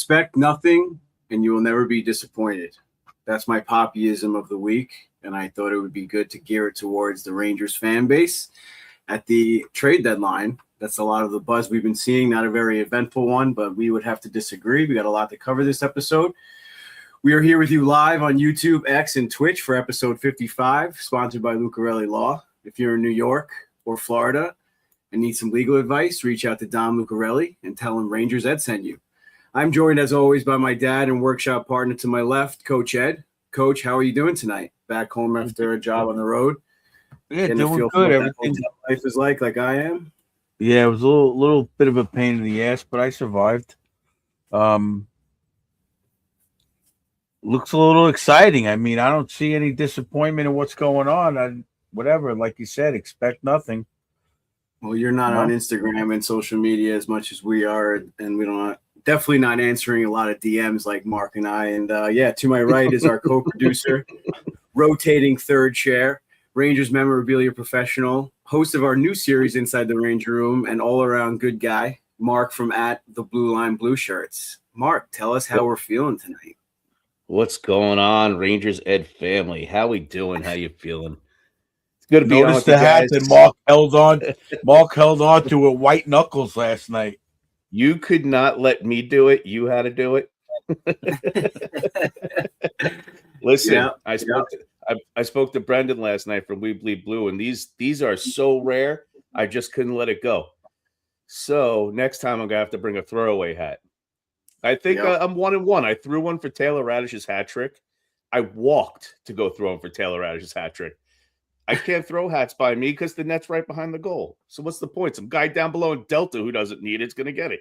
Expect nothing, and you will never be disappointed. That's my Poppyism of the week, and I thought it would be good to gear it towards the Rangers fan base at the trade deadline. That's a lot of the buzz we've been seeing. Not a very eventful one, but we would have to disagree. We got a lot to cover this episode. We are here with you live on YouTube, X, and Twitch for episode 55, sponsored by Lucarelli Law. If you're in New York or Florida and need some legal advice, reach out to Dom Lucarelli and tell him Rangers Ed sent you. I'm joined, as always, by my dad and workshop partner to my left, Coach Ed. Coach, how are you doing tonight? Back home after a job on the road? Yeah, doing good. Everything life is like I am. Yeah, it was a little bit of a pain in the ass, but I survived. Looks a little exciting. I mean, I don't see any disappointment in what's going on. Whatever, like you said, expect nothing. Well, you're not on Instagram and social media as much as we are, and we don't definitely not answering a lot of DMs like Mark and I. And to my right is our co-producer, rotating third chair, Rangers memorabilia professional, host of our new series Inside the Ranger Room, and all-around good guy, Mark from @the Blue Line Blue Shirts. Mark, tell us how we're feeling tonight. What's going on, Rangers Ed family? How we doing? How you feeling? It's good to be Notice on the hat that Mark held on. Mark held on to it white knuckles last night. You could not let me do it. You had to do it. Listen, I spoke to Brendan last night from We Bleed Blue, and these are so rare. I just couldn't let it go. So next time I'm gonna have to bring a throwaway hat. I think I'm 1-1. I threw one for Taylor Radish's hat trick. I walked to go throw him for Taylor Radish's hat trick. I can't throw hats by me because the net's right behind the goal. So what's the point? Some guy down below in Delta who doesn't need it's going to get it.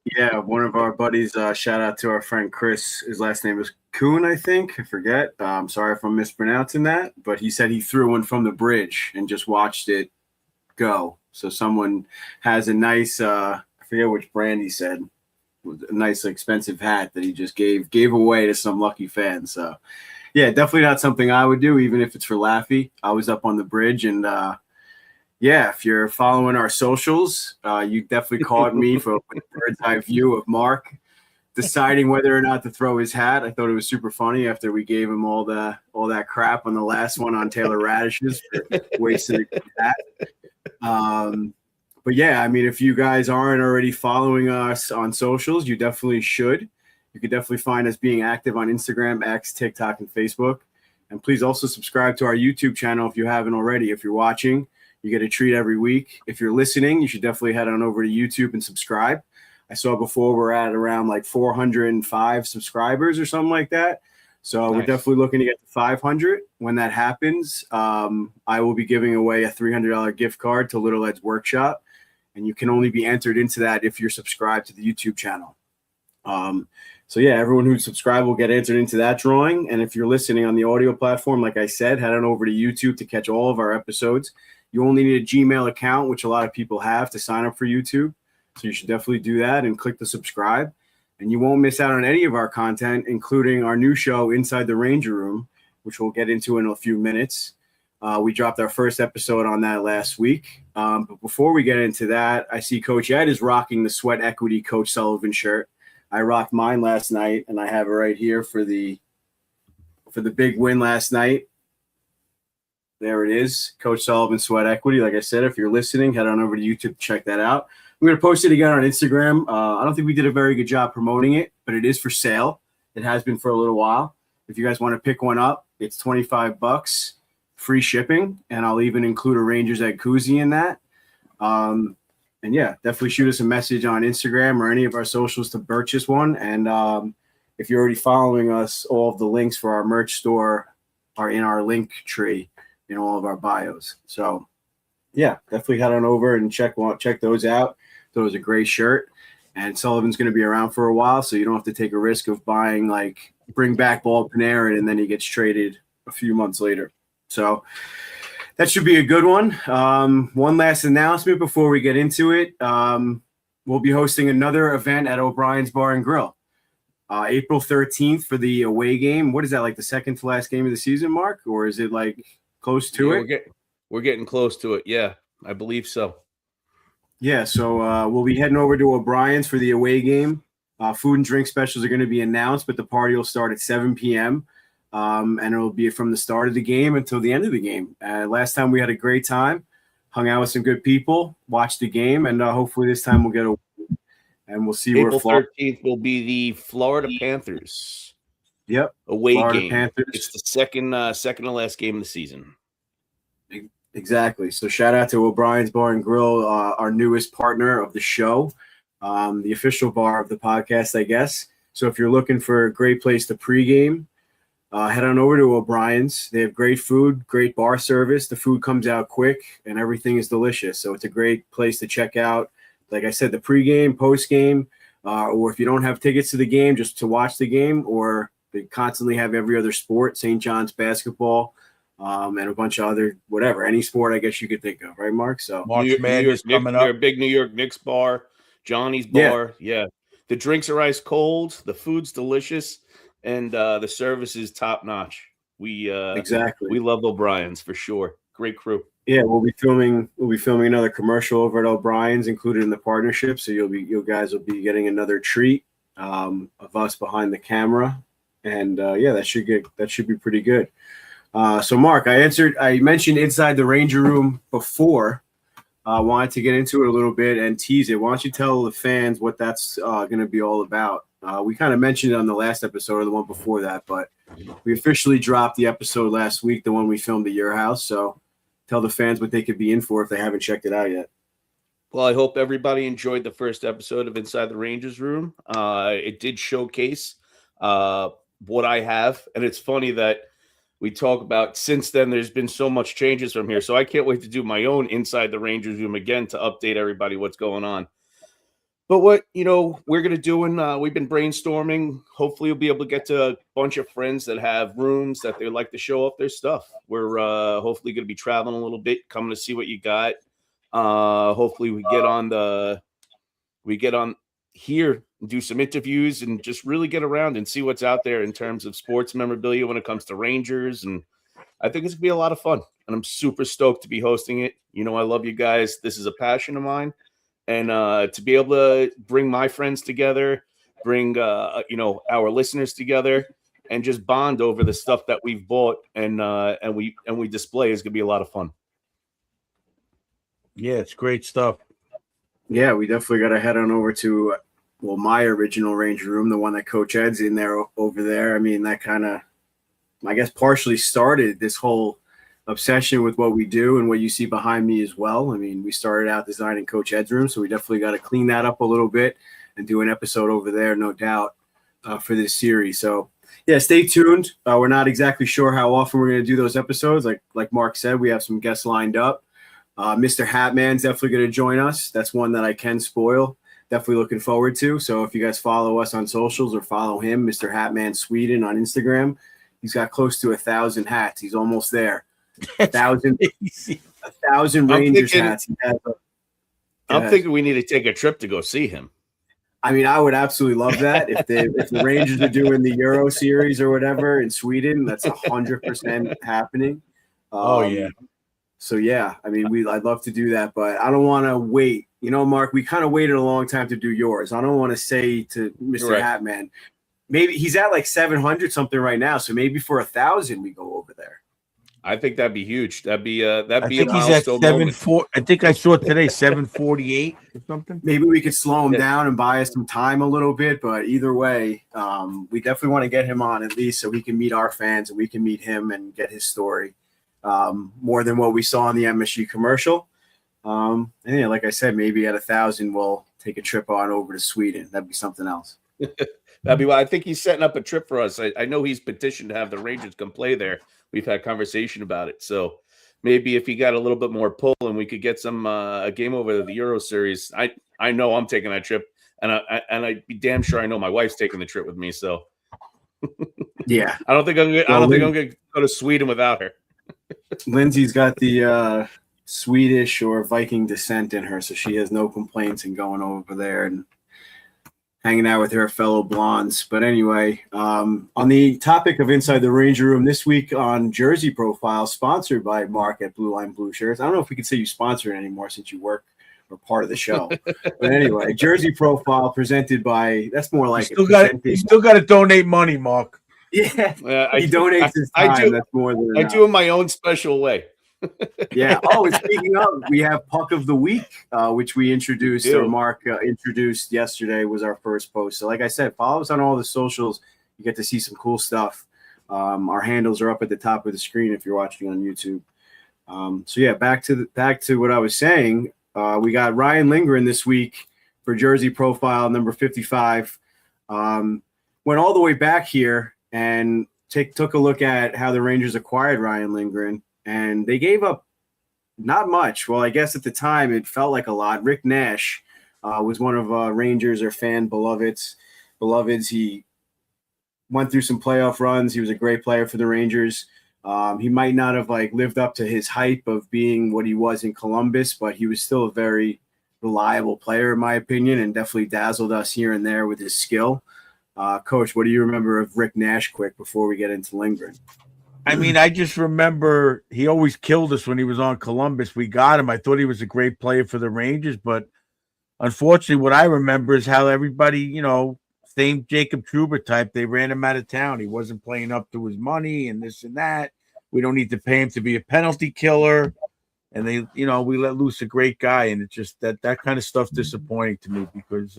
Yeah, one of our buddies, shout out to our friend Chris. His last name is Kuhn, I think. I forget. I'm sorry if I'm mispronouncing that. But he said he threw one from the bridge and just watched it go. So someone has a nice I forget which brand he said, a nice expensive hat that he just gave away to some lucky fan. So, yeah, definitely not something I would do, even if it's for Laffy. I was up on the bridge, and if you're following our socials, you definitely caught me for a bird's eye view of Mark deciding whether or not to throw his hat. I thought it was super funny after we gave him all that crap on the last one on Taylor Radish's for wasting a hat. But yeah, I mean, if you guys aren't already following us on socials, you definitely should. You could definitely find us being active on Instagram, X, TikTok, and Facebook. And please also subscribe to our YouTube channel if you haven't already. If you're watching, you get a treat every week. If you're listening, you should definitely head on over to YouTube and subscribe. I saw before we're at around like 405 subscribers or something like that. So nice. We're definitely looking to get to 500. When that happens, I will be giving away a $300 gift card to Little Ed's Workshop. And you can only be entered into that if you're subscribed to the YouTube channel. Everyone who's subscribed will get entered into that drawing. And if you're listening on the audio platform, like I said, head on over to YouTube to catch all of our episodes. You only need a Gmail account, which a lot of people have, to sign up for YouTube. So you should definitely do that and click the subscribe. And you won't miss out on any of our content, including our new show, Inside the Ranger Room, which we'll get into in a few minutes. We dropped our first episode on that last week. But before we get into that, I see Coach Ed is rocking the Sweat Equity Coach Sullivan shirt. I rocked mine last night, and I have it right here for the big win last night. There it is, Coach Sullivan Sweat Equity. Like I said, if you're listening, head on over to YouTube to check that out. I'm going to post it again on Instagram. I don't think we did a very good job promoting it, but it is for sale. It has been for a little while. If you guys want to pick one up, it's $25. Free shipping, and I'll even include a Rangers Egg koozie in that. Definitely shoot us a message on Instagram or any of our socials to purchase one. And if you're already following us, all of the links for our merch store are in our link tree in all of our bios. So, yeah, definitely head on over and check those out. That was a great shirt, and Sullivan's going to be around for a while, so you don't have to take a risk of buying bring back Bald Panarin and then he gets traded a few months later. So that should be a good one. One last announcement before we get into it. We'll be hosting another event at O'Brien's Bar and Grill. April 13th for the away game. What is that, like the second to last game of the season, Mark? Or is it like close to it? We're getting close to it. Yeah, I believe so. Yeah, so we'll be heading over to O'Brien's for the away game. Food and drink specials are going to be announced, but the party will start at 7 p.m. And it'll be from the start of the game until the end of the game. Last time we had a great time, hung out with some good people, watched the game, and hopefully this time we'll get a and we'll see April where 13th will be the Florida Panthers. Yep, away Florida game. Panthers. It's the second to last game of the season. Exactly. So shout out to O'Brien's Bar and Grill, our newest partner of the show, the official bar of the podcast, I guess. So if you're looking for a great place to pregame, head on over to O'Brien's. They have great food, great bar service. The food comes out quick, and everything is delicious. So it's a great place to check out. Like I said, the pregame, postgame, or if you don't have tickets to the game, just to watch the game, or they constantly have every other sport, St. John's basketball, and a bunch of other whatever, any sport I guess you could think of, right, Mark? So March Madness coming up. They're a big New York Knicks bar, Johnny's bar. Yeah. The drinks are ice cold, the food's delicious, and the service is top notch. We love O'Brien's for sure. Great crew. Yeah, we'll be filming another commercial over at O'Brien's included in the partnership. So you guys will be getting another treat of us behind the camera. And that should be pretty good. So Mark, I mentioned Inside the Ranger Room before. Wanted to get into it a little bit and tease it. Why don't you tell the fans what that's going to be all about? We kind of mentioned it on the last episode or the one before that, but we officially dropped the episode last week, the one we filmed at your house. So tell the fans what they could be in for if they haven't checked it out yet. Well, I hope everybody enjoyed the first episode of Inside the Rangers Room. It did showcase what I have, and it's funny that we talk about since then there's been so much changes from here. So I can't wait to do my own Inside the Rangers Room again to update everybody what's going on. But what, we're going to do, and we've been brainstorming. Hopefully we'll be able to get to a bunch of friends that have rooms that they like to show off their stuff. We're hopefully going to be traveling a little bit, coming to see what you got. Hopefully we get on here, do some interviews, and just really get around and see what's out there in terms of sports memorabilia when it comes to Rangers. And I think it's going to be a lot of fun. And I'm super stoked to be hosting it. I love you guys. This is a passion of mine. And to be able to bring my friends together, bring our listeners together, and just bond over the stuff that we've bought and we display is gonna be a lot of fun. Yeah, it's great stuff. Yeah, we definitely got to head on over to my original Ranger Room, the one that Coach Ed's in there over there. I mean, that kind of, I guess, partially started this whole obsession with what we do and what you see behind me as well. I mean, we started out designing Coach Ed's room, so we definitely got to clean that up a little bit and do an episode over there, no doubt, for this series. So, yeah, stay tuned. We're not exactly sure how often we're going to do those episodes. Like Mark said, we have some guests lined up. Mr. Hatman's definitely going to join us. That's one that I can spoil. Definitely looking forward to. So if you guys follow us on socials or follow him, Mr. Hatman Sweden on Instagram, he's got close to 1,000 hats. He's almost there. 1,000 Rangers hats. I'm thinking we need to take a trip to go see him. I mean, I would absolutely love that. If the Rangers are doing the Euro series or whatever in Sweden, that's 100% happening. Yeah. So yeah, I mean, I'd love to do that, but I don't want to wait. Mark, we kind of waited a long time to do yours. I don't want to say to Mr. Hatman, maybe he's at like 700 something right now, so maybe for 1,000 we go over there. I think that'd be huge. That'd be a he's at 740. I think I saw it today, 748 or something. Maybe we could slow him down and buy us some time a little bit, but either way, we definitely want to get him on at least so he can meet our fans and we can meet him and get his story more than what we saw in the MSG commercial. And yeah, like I said, maybe at 1,000 we'll take a trip on over to Sweden. That'd be something else. That'd be why I think he's setting up a trip for us. I know he's petitioned to have the Rangers come play there. We've had conversation about it. So maybe if he got a little bit more pull and we could get some a game over the Euro series, I know I'm taking that trip, and I'd be damn sure I know my wife's taking the trip with me. So yeah, I don't think I'm gonna go to Sweden without her. Lindsay's got the Swedish or Viking descent in her, so she has no complaints in going over there and hanging out with her fellow blondes. But anyway, on the topic of Inside the Ranger Room this week on Jersey Profile, sponsored by Mark at Blue Line Blue Shirts. I don't know if we can say you sponsor it anymore since you work or part of the show. But anyway, Jersey Profile presented by, that's more like you still got to donate money, Mark. Yeah, he donates his time. That's more than enough. I do it my own special way. Yeah. Oh, and speaking of, we have Puck of the Week, which we introduced, or Mark introduced yesterday, was our first post. So like I said, follow us on all the socials. You get to see some cool stuff. Our handles are up at the top of the screen if you're watching on YouTube. So yeah, back to what I was saying. We got Ryan Lindgren this week for Jersey Profile number 55. Went all the way back here and took a look at how the Rangers acquired Ryan Lindgren, and they gave up not much. Well, I guess at the time it felt like a lot. Rick Nash was one of Rangers or fan beloveds. He went through some playoff runs. He was a great player for the Rangers. He might not have lived up to his hype of being what he was in Columbus, but he was still a very reliable player, in my opinion, and definitely dazzled us here and there with his skill. Coach, what do you remember of Rick Nash quick before we get into Lindgren? I mean, I just remember he always killed us when he was on Columbus. We got him. I thought he was a great player for the Rangers, but unfortunately, what I remember is how everybody, same Jacob Trouba type, they ran him out of town. He wasn't playing up to his money and this and that. We don't need to pay him to be a penalty killer. And they, we let loose a great guy. And it's just that kind of stuff's disappointing to me because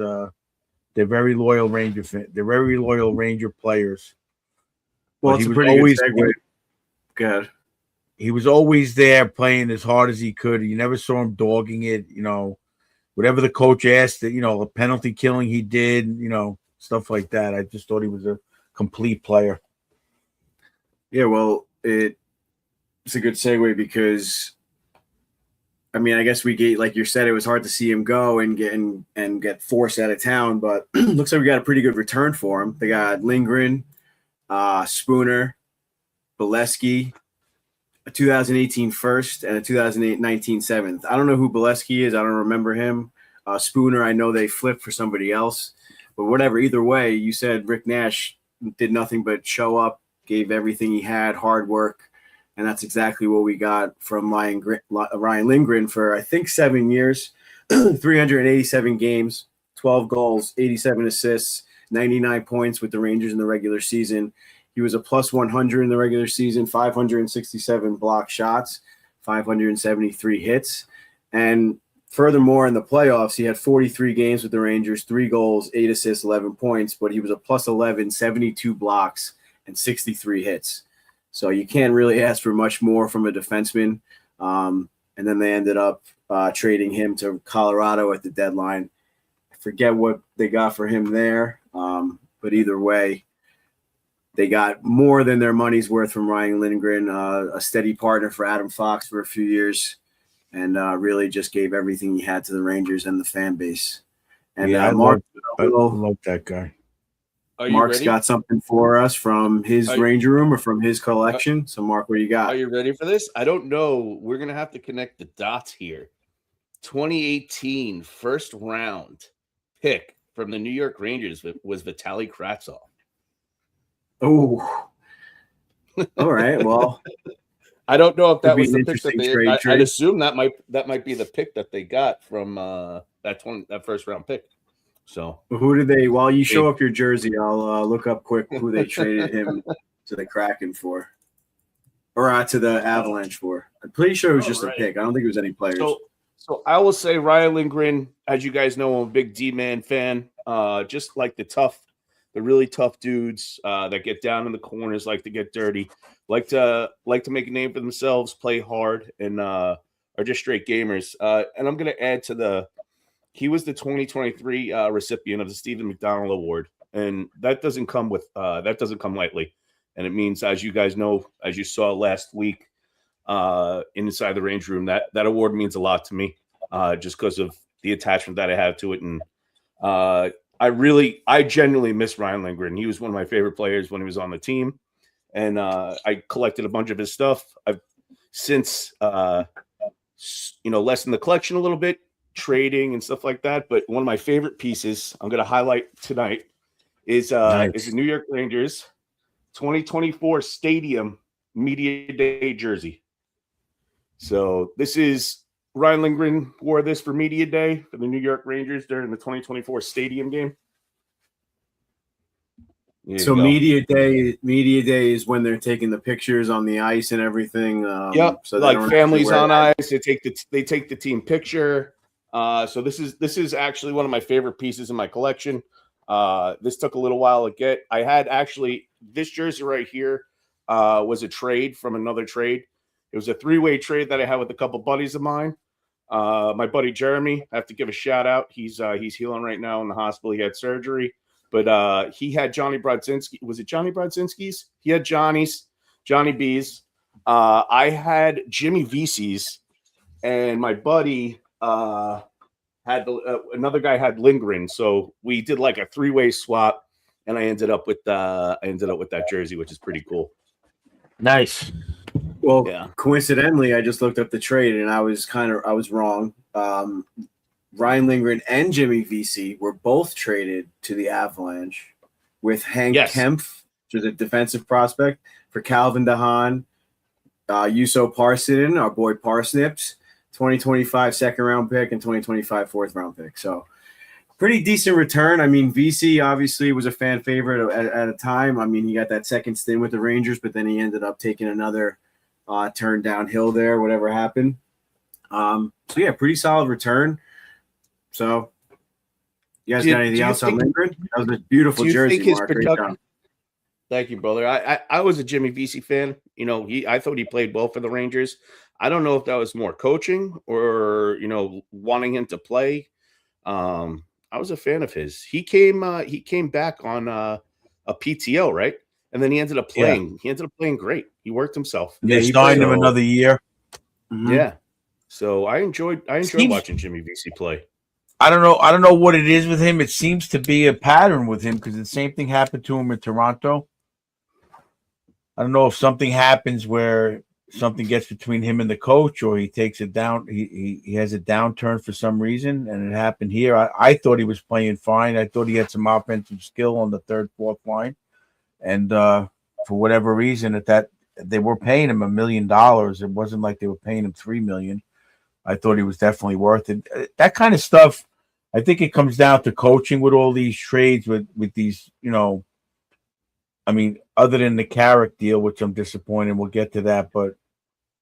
they're very loyal Ranger fans. They're very loyal Ranger players. Well, it's a pretty good segue. Good. He was always there playing as hard as he could. You never saw him dogging it. Whatever the coach asked, a penalty killing he did, stuff like that. I just thought he was a complete player. Yeah, well, it's a good segue because, I mean, I guess we get, like you said, it was hard to see him go and get forced out of town, but looks like we got a pretty good return for him. They got Lindgren, Spooner, Bolesky, a 2018 first and a 2019 seventh. I don't know who Bolesky is. I don't remember him. Spooner, I know they flipped for somebody else. But whatever, either way, you said Rick Nash did nothing but show up, gave everything he had, hard work, and that's exactly what we got from Ryan Lindgren for, I think, 7 years, 387 games, 12 goals, 87 assists, 99 points with the Rangers in the regular season. He was a plus 100 in the regular season, 567 block shots, 573 hits, and furthermore, in the playoffs, he had 43 games with the Rangers, 3 goals, 8 assists, 11 points, but he was a plus 11, 72 blocks, and 63 hits. So you can't really ask for much more from a defenseman. And then they ended up trading him to Colorado at the deadline. I forget what they got for him there, but either way, they got more than their money's worth from Ryan Lindgren, a steady partner for Adam Fox for a few years. And really just gave everything he had to the Rangers and the fan base. And I love that guy. Mark's got something for us from his Ranger room or from his collection. So, Mark, what do you got? Are you ready for this? I don't know. We're going to have to connect the dots here. 2018 first round pick from the New York Rangers was Vitaly Kravtsov. Oh, all right. Well, I don't know if that was the pick that they. I'd assume that might be the pick that they got from that first round pick. So who did they? While you show up your jersey, I'll look up quick who they traded him to the Kraken for, or to the Avalanche for. I'm pretty sure it was just a pick. I don't think it was any players. So I will say Ryan Lindgren. As you guys know, I'm a big D-man fan. Just like the really tough dudes that get down in the corners, like to get dirty. Like to make a name for themselves, play hard, and are just straight gamers. And I'm going to add to he was the 2023 recipient of the Stephen McDonald Award, and that doesn't come lightly. And it means, as you guys know, as you saw last week inside the Range Room, that award means a lot to me, just because of the attachment that I have to it. And I genuinely miss Ryan Lindgren. He was one of my favorite players when he was on the team. And I collected a bunch of his stuff. I've since, lessened the collection a little bit, trading and stuff like that. But one of my favorite pieces I'm going to highlight tonight is the New York Rangers 2024 Stadium Media Day jersey. So this is Ryan Lindgren wore this for Media Day for the New York Rangers during the 2024 Stadium game. So media day is when they're taking the pictures on the ice and everything. Yep. So like families on ice, they take the team picture. So this is actually one of my favorite pieces in my collection. This took a little while to get. I had actually this jersey right here was a trade from another trade. It was a 3-way trade that I had with a couple buddies of mine. My buddy Jeremy, I have to give a shout out. He's healing right now in the hospital. He had surgery. But he had Johnny Brodzinski. Was it Johnny Brodzinski's? He had Johnny B's. I had Jimmy Vesey's, and my buddy had another guy had Lindgren. So we did like a 3-way swap, and I ended up with that jersey, which is pretty cool. Nice. Well, yeah. Coincidentally, I just looked up the trade, and I was wrong. Ryan Lindgren and Jimmy Vesey were both traded to the Avalanche with Hank Kempf, which is a defensive prospect, for Calvin DeHaan, Juuso Parssinen, our boy Parsnips, 2025 second-round pick and 2025 fourth-round pick. So pretty decent return. I mean, Vesey obviously was a fan favorite at a time. I mean, he got that second stint with the Rangers, but then he ended up taking another turn downhill there, whatever happened. So, yeah, pretty solid return. So, you guys got anything else on Lindgren? That was a beautiful jersey, Mark. Great job. Thank you, brother. I was a Jimmy Vesey fan. You know, I thought he played well for the Rangers. I don't know if that was more coaching or, you know, wanting him to play. I was a fan of his. He came back on a PTO, right? And then he ended up playing. Yeah. He ended up playing great. He worked himself. Yeah, he signed him another year. Mm-hmm. Yeah. So I enjoyed watching Jimmy Vesey play. I don't know what it is with him. It seems to be a pattern with him because the same thing happened to him in Toronto. I don't know if something happens where something gets between him and the coach, or he takes it down. He has a downturn for some reason, and it happened here. I thought he was playing fine. I thought he had some offensive skill on the third, fourth line, and for whatever reason, that they were paying him $1 million. It wasn't like they were paying him $3 million. I thought he was definitely worth it. That kind of stuff, I think it comes down to coaching with all these trades with these, you know, I mean, other than the Carrick deal, which I'm disappointed, we'll get to that. But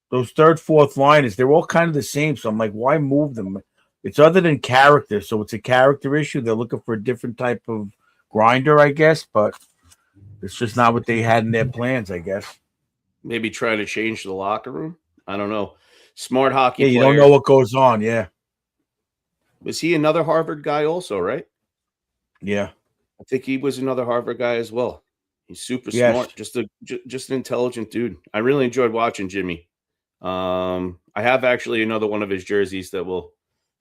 those third, fourth liners, they're all kind of the same. So I'm like, why move them? It's other than character. So it's a character issue. They're looking for a different type of grinder, I guess. But it's just not what they had in their plans, I guess. Maybe trying to change the locker room. I don't know. Smart hockey player. You don't know what goes on, yeah. Was he another Harvard guy also, right? Yeah. I think he was another Harvard guy as well. He's super smart, just an intelligent dude. I really enjoyed watching Jimmy. I have actually another one of his jerseys that will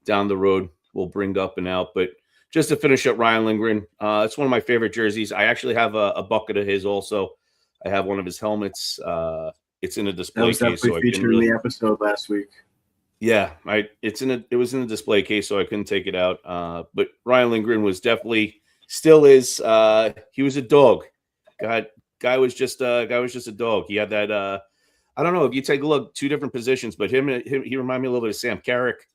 down the road we'll bring up and out. But just to finish up Ryan Lindgren, it's one of my favorite jerseys. I actually have a bucket of his also. I have one of his helmets. It's in a display case. That was definitely featured in the episode last week. Yeah, it was in a display case, so I couldn't take it out. But Ryan Lindgren was definitely, still is. He was a dog. Guy was just a dog. He had that. I don't know if you take a look, 2 different positions, but him he reminded me a little bit of Sam Carrick.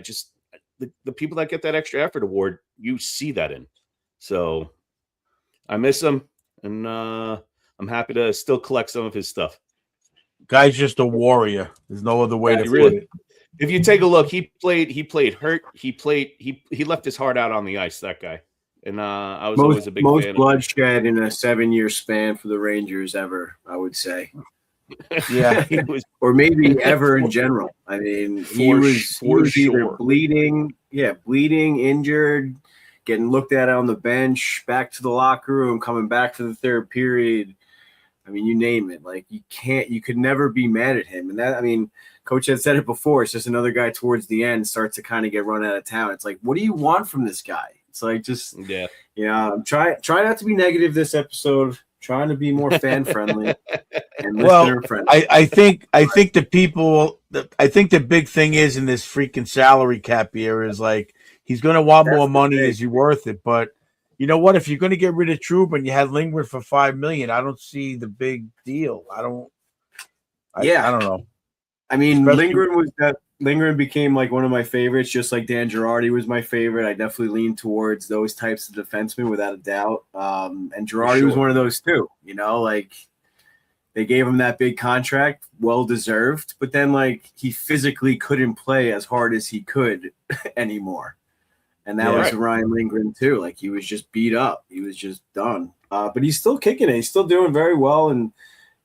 Just the people that get that extra effort award, you see that in. So I miss him, and I'm happy to still collect some of his stuff. Guy's just a warrior. There's no other way to put it. If you take a look, he played hurt. He left his heart out on the ice, that guy. And I was always a big fan. Most bloodshed in a 7-year span for the Rangers ever, I would say. Yeah. Or maybe ever in general. I mean, he was either bleeding, injured, getting looked at on the bench, back to the locker room, coming back for the third period. I mean, you name it. Like, you could never be mad at him. And that, I mean, Coach had said it before. It's just another guy towards the end starts to kind of get run out of town. It's like, what do you want from this guy? It's like, just, I'm try not to be negative this episode. Trying to be more fan friendly and listener friendly. I think the people. I think the big thing is in this freaking salary cap year is like he's going to want more money. Is he worth it? But you know what? If you're going to get rid of Troop and you had Lindgren for $5 million, I don't see the big deal. I don't know. I mean, especially Lindgren was Lindgren became like one of my favorites, just like Dan Girardi was my favorite. I definitely lean towards those types of defensemen without a doubt. And Girardi was one of those too, like they gave him that big contract, well deserved, but then like he physically couldn't play as hard as he could anymore. And that was Ryan Lindgren too. Like he was just beat up. He was just done. But he's still kicking it. He's still doing very well in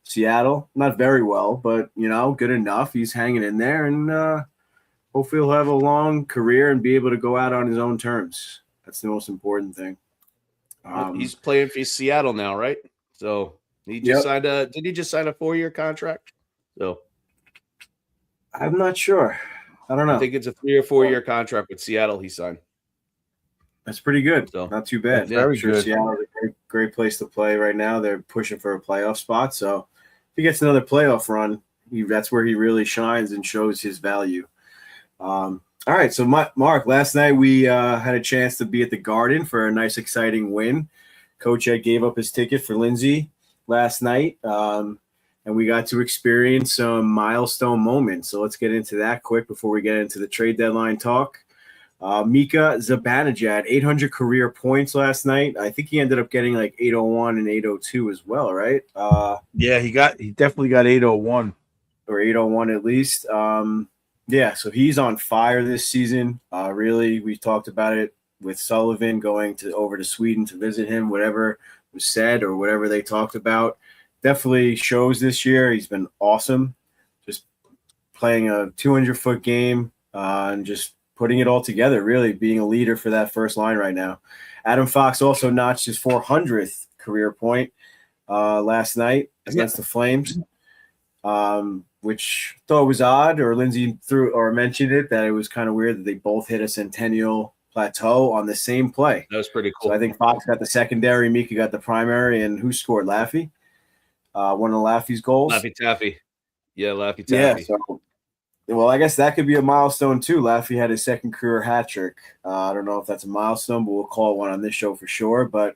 Seattle. Not very well, but good enough. He's hanging in there, and hopefully he'll have a long career and be able to go out on his own terms. That's the most important thing. He's playing for Seattle now, right? So he just signed did he just sign a 4-year contract? So I'm not sure. I don't know. I think it's a 3 or 4 year contract with Seattle he signed. That's pretty good. So, not too bad. Very good. Seattle's a great place to play right now. They're pushing for a playoff spot. So if he gets another playoff run, that's where he really shines and shows his value. All right. So, Mark, last night we had a chance to be at the Garden for a nice, exciting win. Coach Ed gave up his ticket for Lindsay last night, and we got to experience some milestone moments. So let's get into that quick before we get into the trade deadline talk. Mika Zibanejad, 800 career points last night. I think he ended up getting like 801 and 802 as well, right? Yeah, he definitely got 801 or 801 at least. Yeah, so he's on fire this season. Really, we talked about it with Sullivan going over to Sweden to visit him. Whatever was said or whatever they talked about, definitely shows this year. He's been awesome, just playing a 200-foot game and just putting it all together, really being a leader for that first line right now. Adam Fox also notched his 400th career point last night against the Flames, which I thought was odd, or Lindsay mentioned it, that it was kind of weird that they both hit a centennial plateau on the same play. That was pretty cool. So I think Fox got the secondary, Mika got the primary, and who scored? Laffy? One of Laffy's goals? Laffy Taffy. Yeah, Laffy Taffy. Yeah, so well, I guess that could be a milestone too. Laffy had his second career hat trick. I don't know if that's a milestone, but we'll call it one on this show for sure. But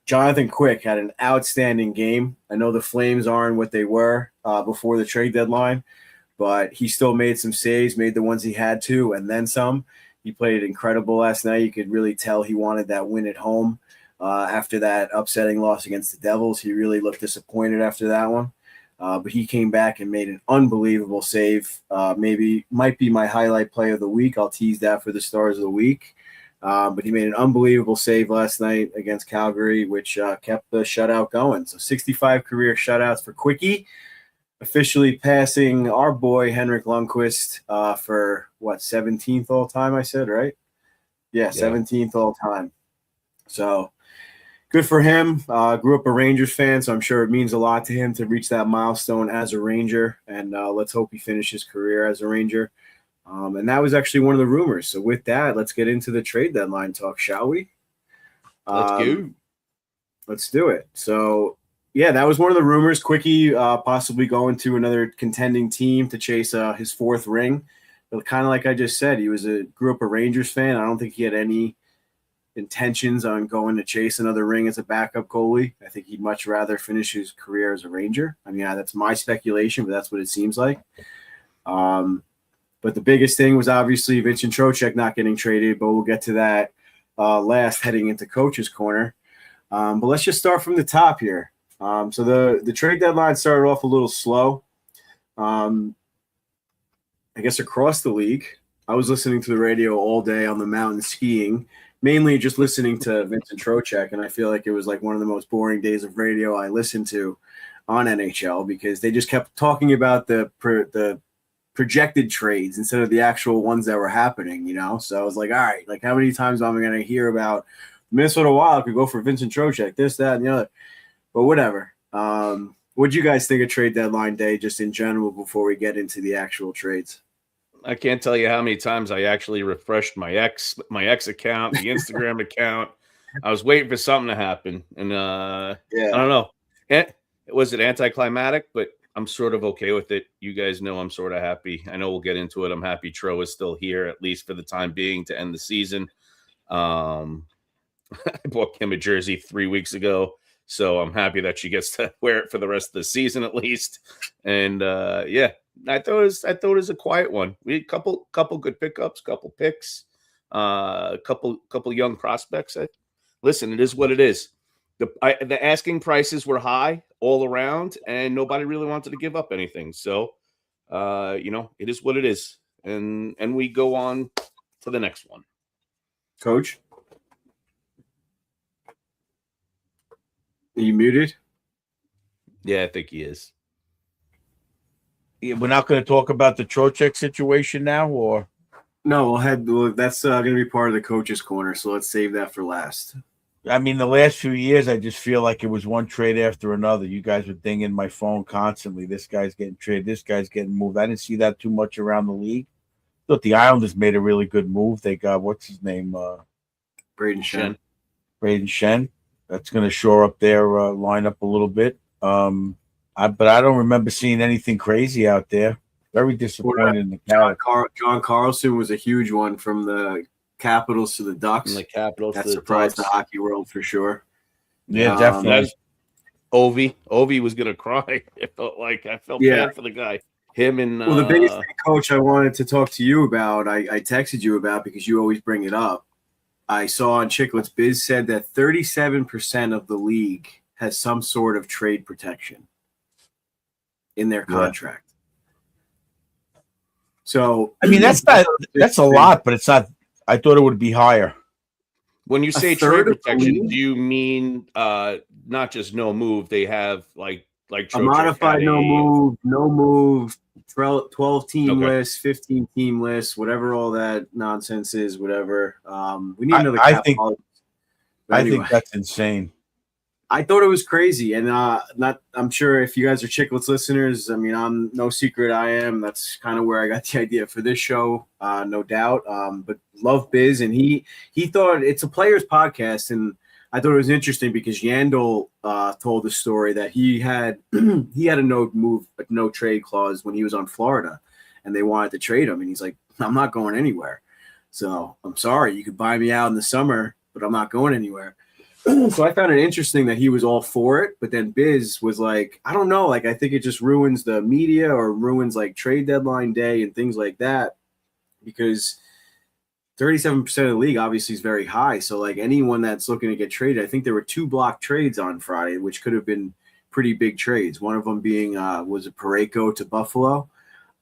Jonathan Quick had an outstanding game. I know the Flames aren't what they were before the trade deadline, but he still made some saves, made the ones he had to, and then some. He played incredible last night. You could really tell he wanted that win at home. After that upsetting loss against the Devils, he really looked disappointed after that one. But he came back and made an unbelievable save. Might be my highlight play of the week. I'll tease that for the Stars of the Week. But he made an unbelievable save last night against Calgary, which kept the shutout going. So 65 career shutouts for Quickie, officially passing our boy Henrik Lundqvist for 17th all time, I said, right? Yeah, 17th all time. So good for him. Grew up a Rangers fan, so I'm sure it means a lot to him to reach that milestone as a Ranger. And let's hope he finishes his career as a Ranger. And that was actually one of the rumors. So with that, let's get into the trade deadline talk, shall we? Let's go. Let's do it. So, yeah, that was one of the rumors. Quickie possibly going to another contending team to chase his fourth ring. But kind of like I just said, he grew up a Rangers fan. I don't think he had any intentions on going to chase another ring as a backup goalie. I think he'd much rather finish his career as a Ranger. I mean, that's my speculation, but that's what it seems like. But the biggest thing was obviously Vincent Trocheck not getting traded, but we'll get to that last heading into Coach's Corner. But let's just start from the top here. So the trade deadline started off a little slow. I guess across the league. I was listening to the radio all day on the mountain skiing, mainly just listening to Vincent Trocheck, and I feel like it was like one of the most boring days of radio I listened to on NHL because they just kept talking about the projected trades instead of the actual ones that were happening, So I was like, all right, like how many times am I going to hear about Minnesota Wild could go for Vincent Trocheck, this, that, and the other? But whatever. What'd you guys think of trade deadline day just in general before we get into the actual trades? I can't tell you how many times I actually refreshed my ex account, the Instagram account. I was waiting for something to happen. And I don't know. Was it anticlimactic? But I'm sort of okay with it. You guys know I'm sort of happy. I know we'll get into it. I'm happy Tro is still here, at least for the time being, to end the season. I bought Kim a jersey 3 weeks ago, so I'm happy that she gets to wear it for the rest of the season at least. And, I thought it was a quiet one. We had a couple good pickups, couple picks, couple young prospects. Listen, it is what it is. The asking prices were high all around, and nobody really wanted to give up anything. So, it is what it is, and we go on to the next one. Coach, are you muted? Yeah, I think he is. Yeah, we're not going to talk about the Trocheck situation now, or no? That's going to be part of the coach's corner. So let's save that for last. I mean, the last few years, I just feel like it was one trade after another. You guys were dinging my phone constantly. This guy's getting traded. This guy's getting moved. I didn't see that too much around the league. I thought the Islanders made a really good move. They got, what's his name? Braden Shen. Braden Shen. That's going to shore up their lineup a little bit. But I don't remember seeing anything crazy out there. Very disappointed in the John Carlson was a huge one from the Capitals to the Ducks. From the Capitals that to the surprised Ducks. the hockey world for sure. Yeah, definitely. Ovi was gonna cry. I felt bad for the guy. Him and the biggest thing, Coach, I wanted to talk to you about. I texted you about because you always bring it up. I saw on Chicklets Biz said that 37% of the league has some sort of trade protection in their contract. So I mean that's a lot, but it's not. I thought it would be higher. When you say trade protection, do you mean not just no move? They have like a modified no move, 12 team list, 15 team list, whatever all that nonsense is, whatever. We need another. I think that's insane. I thought it was crazy, and I'm sure if you guys are Chicklets listeners, I mean, I'm no secret I am. That's kind of where I got the idea for this show, no doubt. But love Biz, and he thought it's a players podcast, and I thought it was interesting because Yandel told the story that he had a no trade clause when he was on Florida, and they wanted to trade him, and he's like, I'm not going anywhere. So I'm sorry, you could buy me out in the summer, but I'm not going anywhere. So I found it interesting that he was all for it, but then Biz was like, I don't know, I think it just ruins the media or ruins trade deadline day and things like that, because 37% of the league obviously is very high. So anyone that's looking to get traded, I think there were 2 block trades on Friday, which could have been pretty big trades. One of them being was a Parayko to Buffalo,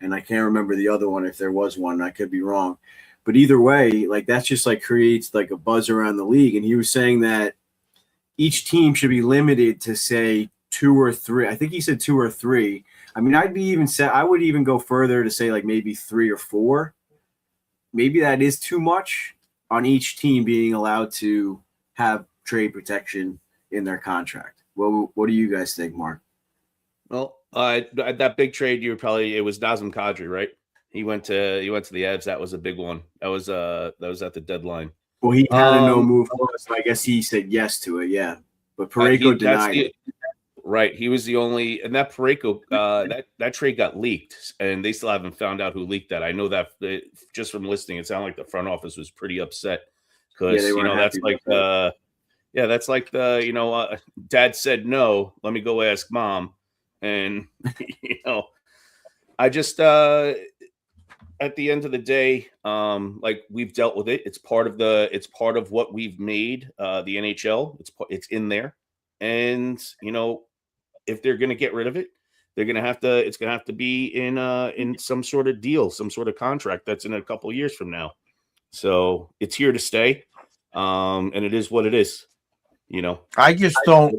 and I can't remember the other one if there was one. I could be wrong, but either way, that's just creates a buzz around the league. And he was saying that each team should be limited to say 2 or 3. I think he said 2 or 3. I mean, I would even go further to say maybe 3 or 4. Maybe that is too much on each team being allowed to have trade protection in their contract. Well, what do you guys think, Mark? Well, that big trade it was Nazem Kadri, right? He went to the Avs. That was a big one. That was at the deadline. Well, he had a no move clause, so I guess he said yes to it, yeah. But Parayko denied it. Right. He was the only, and that Parayko, that trade got leaked, and they still haven't found out who leaked that. I know that just from listening, it sounded like the front office was pretty upset because that's like Dad said no. Let me go ask Mom, and I just at the end of the day, we've dealt with it. It's part of what we've made the NHL. It's in there, and if they're going to get rid of it, it's going to have to be in some sort of deal, some sort of contract that's in a couple of years from now. So it's here to stay, and it is what it is. I just don't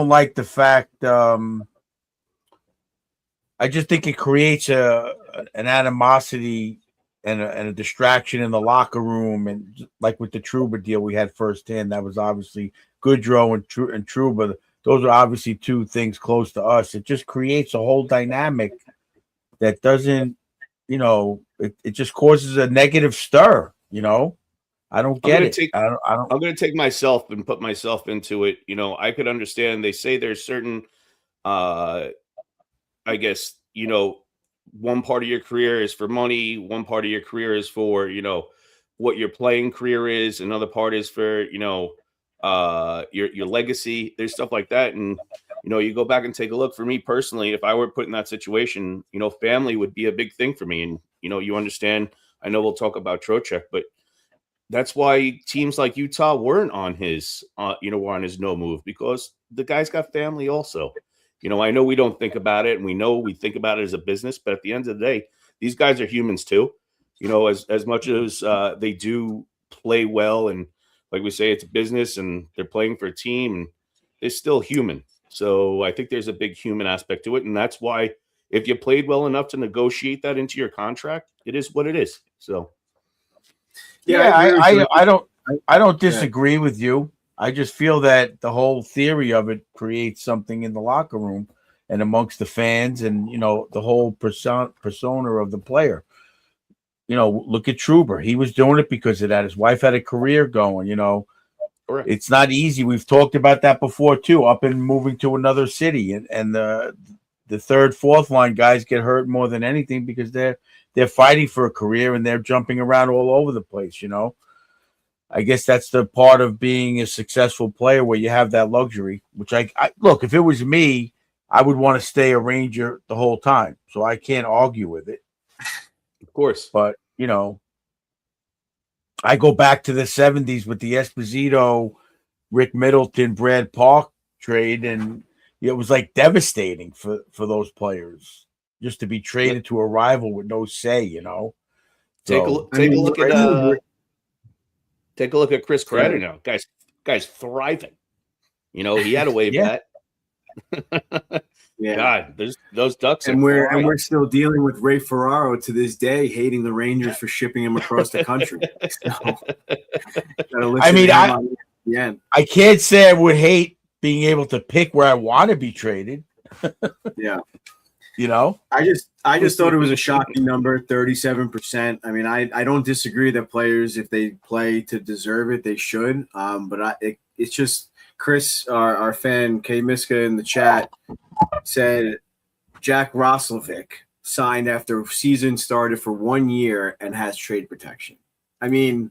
like the fact. I just think it creates an animosity and a distraction in the locker room, and like with the Trouba deal we had firsthand, that was obviously Goodrow and Trouba. Those are obviously 2 things close to us. It just creates a whole dynamic that doesn't, it just causes a negative stir. I don't get it. I'm going to take myself and put myself into it. I could understand. They say there's certain, I guess, one part of your career is for money. One part of your career is for, what your playing career is. Another part is for, your legacy. There's stuff like that. And You go back and take a look. For me personally, if I were put in that situation, family would be a big thing for me. And, you understand, I know we'll talk about Trocheck, but that's why teams like Utah weren't on his, were on his no move, because the guy's got family also. I know we don't think about it, and we think about it as a business, but at the end of the day, these guys are humans too. As much as they do play well, and like we say, it's a business and they're playing for a team, and they're still human. So I think there's a big human aspect to it. And that's why if you played well enough to negotiate that into your contract, it is what it is. So I don't disagree with you. I just feel that the whole theory of it creates something in the locker room and amongst the fans, and the whole persona of the player. Look at Truber. He was doing it because of that. His wife had a career going. Correct. It's not easy. We've talked about that before too. Up and moving to another city, and the third, fourth line guys get hurt more than anything because they're fighting for a career and they're jumping around all over the place. I guess that's the part of being a successful player, where you have that luxury, which I look, if it was me, I would want to stay a Ranger the whole time. So I can't argue with it. Of course. But, I go back to the 70s with the Esposito, Rick Middleton, Brad Park trade, and it was like devastating for those players just to be traded to a rival with no say, Take a look at Chris Kreider now. Guy's thriving. He had a wave that. Yeah. God, those Ducks, and we're still dealing with Ray Ferraro to this day, hating the Rangers for shipping him across the country. I can't say I would hate being able to pick where I want to be traded. Yeah. I just thought it was a shocking number, 37%. I mean, I don't disagree that players, if they play to deserve it, they should. But it's just Chris, our fan, K Miska in the chat, said Jack Roslovic signed after season started for 1 year and has trade protection. I mean,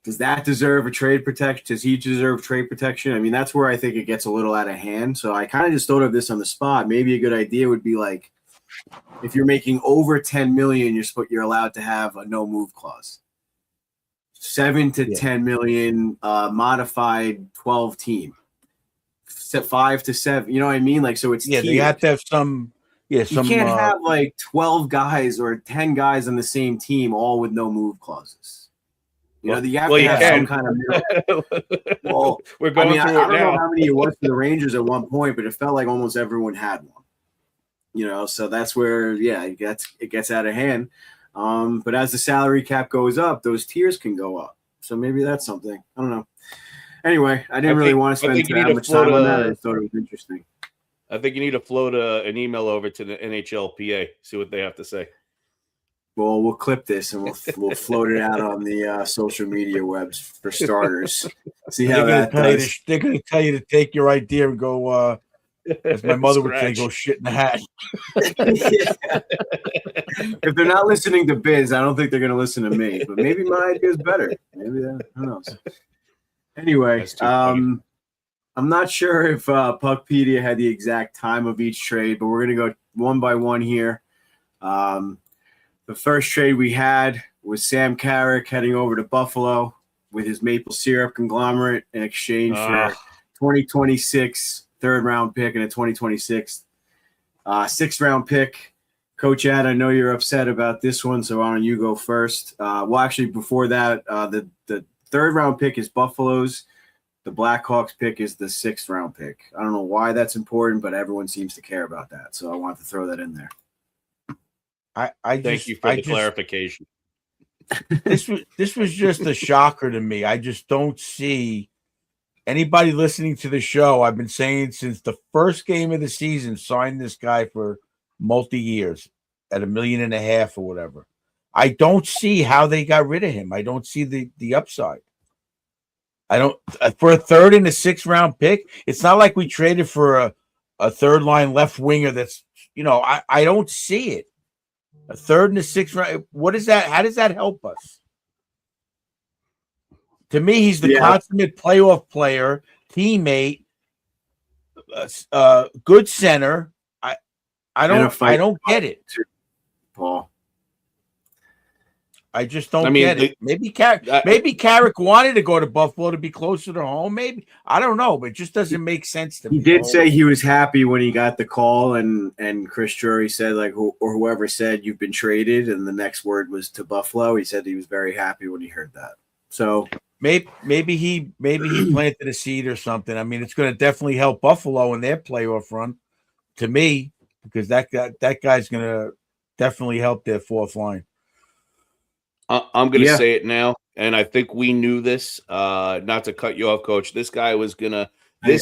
does that deserve a trade protection? Does he deserve trade protection? I mean, that's where I think it gets a little out of hand. So I kind of just thought of this on the spot. Maybe a good idea would be like, if you're making over 10 million, you're allowed to have a no move clause. 7 to 10 million, modified 12 team. 5 to 7. You know what I mean? Like, so it's tiers. They have to have some. Yeah, you can't have like 12 guys or 10 guys on the same team, all with no move clauses. You have to have some kind of middle. Well, we're going through it now. I don't know how many it was for the Rangers at one point, but it felt like almost everyone had one. So that's where it gets out of hand. But as the salary cap goes up, those tiers can go up. So maybe that's something. I don't know. Anyway, I didn't really want to spend that much time on that. I thought it was interesting. I think you need to float an email over to the NHLPA, see what they have to say. Well, we'll clip this and we'll float it out on the social media webs for starters. See how that does. They're going to tell you to take your idea and go, as my mother would say, go shit in the hat. If they're not listening to Biz, I don't think they're going to listen to me. But maybe my idea is better. Maybe that. Who knows? Anyway, I'm not sure if Puckpedia had the exact time of each trade, but we're going to go one by one here. The first trade we had was Sam Carrick heading over to Buffalo with his maple syrup conglomerate in exchange for 2026 third-round pick and a 2026 sixth-round pick. Coach Ad, I know you're upset about this one, so why don't you go first? Well, actually, before that, the third-round pick is Buffalo's. The Blackhawks pick is the sixth-round pick. I don't know why that's important, but everyone seems to care about that, so I wanted to throw that in there. Thank you for the clarification. This was just a shocker to me. I just don't see anybody listening to the show. I've been saying since the first game of the season, sign this guy for multi-years at $1.5 million or whatever. I don't see how they got rid of him. I don't see the upside. I don't for a third and a sixth-round pick. It's not like we traded for a third-line left winger. That's I don't see it. A third and a sixth round. What is that? How does that help us? To me, he's the consummate playoff player, teammate, good center. I don't get it, Paul. I just don't get it. Maybe Carrick wanted to go to Buffalo to be closer to home. Maybe, I don't know, but it just doesn't make sense to me. He did say he was happy when he got the call, and Chris Drury said, like, whoever said you've been traded, and the next word was to Buffalo. He said he was very happy when he heard that. So maybe he planted a seed or something. I mean, it's going to definitely help Buffalo in their playoff run, to me, because that guy's going to definitely help their fourth line. I'm going to say it now, and I think we knew this. Not to cut you off, Coach. This guy was going to get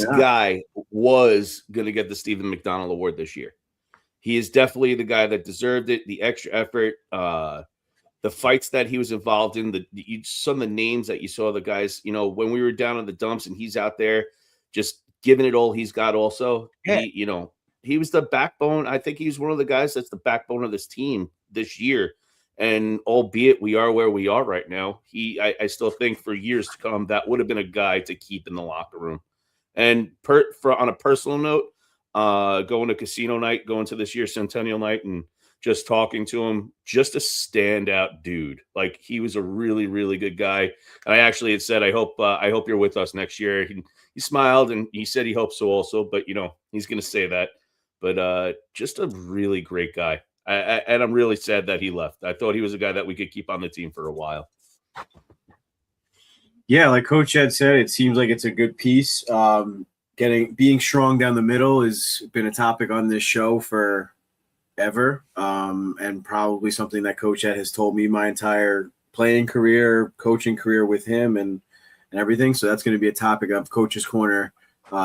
the Stephen McDonald Award this year. He is definitely the guy that deserved it. The extra effort, the fights that he was involved in, some of the names that you saw, the guys. You know, when we were down in the dumps, and he's out there just giving it all he's got. Also, he was the backbone. I think he's one of the guys that's the backbone of this team this year. And albeit we are where we are right now, I still think for years to come, that would have been a guy to keep in the locker room. And on a personal note, going to casino night, going to this year's Centennial night, and just talking to him, just a standout dude. Like, he was a really, really good guy. And I actually had said, I hope you're with us next year. He smiled, and he said he hopes so also, but he's going to say that. But just a really great guy. And I'm really sad that he left. I thought he was a guy that we could keep on the team for a while. Yeah, like Coach Ed said, it seems like it's a good piece. Being strong down the middle has been a topic on this show forever, and probably something that Coach Ed has told me my entire playing career, coaching career with him, and everything. So that's going to be a topic of Coach's Corner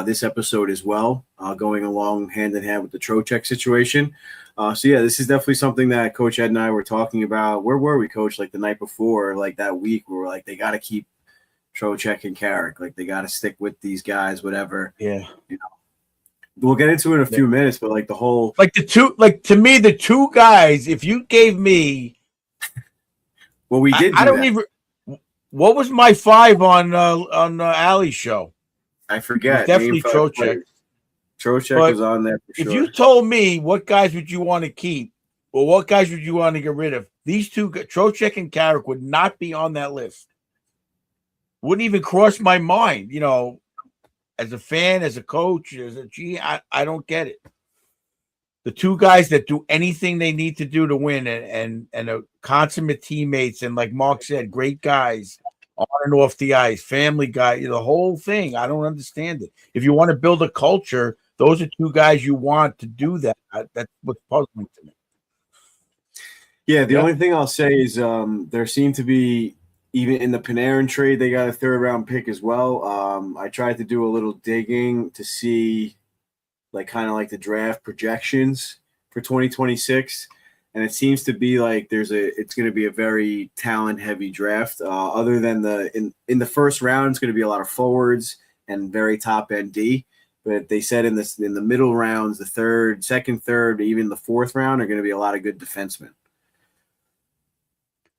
this episode as well, going along hand in hand with the Trocheck situation. So yeah, this is definitely something that Coach Ed and I were talking about. Where were we, Coach? Like the night before, like that week, we were like, they got to keep Trocheck and Carrick. Like, they got to stick with these guys, whatever. Yeah. We'll get into it in a few minutes, but like the whole, to me, the two guys, if you gave me, well, we did. What was my 5 on Ali's show? I forget. Definitely Trocheck. Trocheck was on there for sure. If you told me what guys would you want to keep or what guys would you want to get rid of, these two, Trocheck and Carrick, would not be on that list. Wouldn't even cross my mind, as a fan, as a coach, as a G. I don't get it. The two guys that do anything they need to do to win and are consummate teammates, and like Mark said, great guys on and off the ice, family guy, the whole thing. I don't understand it. If you want to build a culture, those are two guys you want to do that. That's what's puzzling to me. Yeah, the only thing I'll say is there seemed to be, even in the Panarin trade, they got a 3rd-round pick as well. I tried to do a little digging to see, kind of the draft projections for 2026. And it seems to be like it's going to be a very talent-heavy draft. Other than in the first round, it's going to be a lot of forwards and very top-end D. But they said in the middle rounds, the second, third, even the 4th round, are going to be a lot of good defensemen.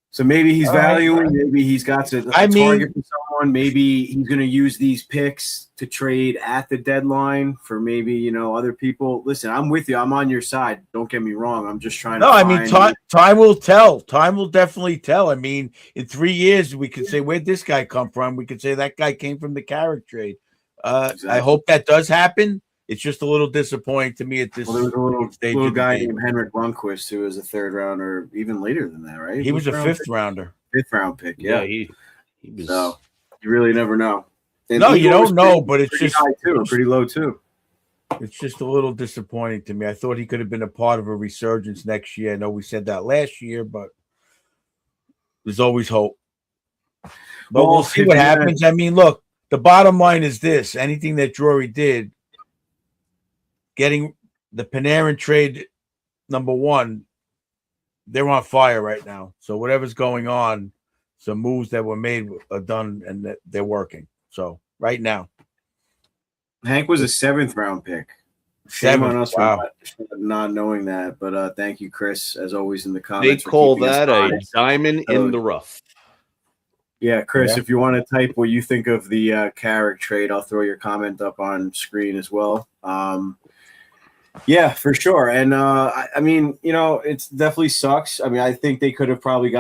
So maybe he's valuing, maybe he's got a target for someone. Maybe he's going to use these picks to trade at the deadline for maybe, other people. Listen, I'm with you. I'm on your side. Don't get me wrong. I'm just trying to time will tell. Time will definitely tell. I mean, in 3 years, we could say, where'd this guy come from? We could say that guy came from the Carrick trade. Exactly. I hope that does happen. It's just a little disappointing to me at this. Well, there was a little guy named Henrik Lundqvist who was a 3rd rounder, even later than that, right? He was a 5th rounder. 5th round pick, yeah. He was. So you really never know. And no, you don't know, but it's just high too, pretty low too. It's just a little disappointing to me. I thought he could have been a part of a resurgence next year. I know we said that last year, but there's always hope. But we'll see what happens. I mean, look, the bottom line is this: anything that Drury did, getting the Panarin trade, number 1, they're on fire right now. So whatever's going on, some moves that were made are done and they're working. So right now, Hank was a 7th round pick. Shame on us for not knowing that. But thank you, Chris, as always in the comments. They call that a diamond in the rough. Yeah, Chris, Yeah. if you want to type what you think of the Carrick trade, I'll throw your comment up on screen as well. Yeah, for sure. And I mean, it's definitely sucks. I mean, I think they could have probably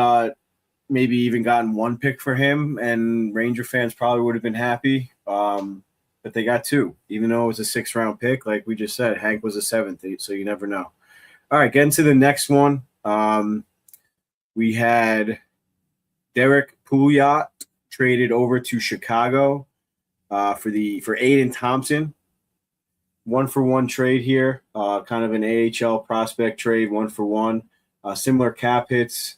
maybe even gotten one pick for him, and Ranger fans probably would have been happy. But they got two, even though it was a 6th-round pick. Like we just said, Hank was a 7th, so you never know. All right, getting to the next one. We had Derek Pouliot traded over to Chicago for Aiden Thompson. 1-for-1 trade here, kind of an AHL prospect trade, 1-for-1. Similar cap hits.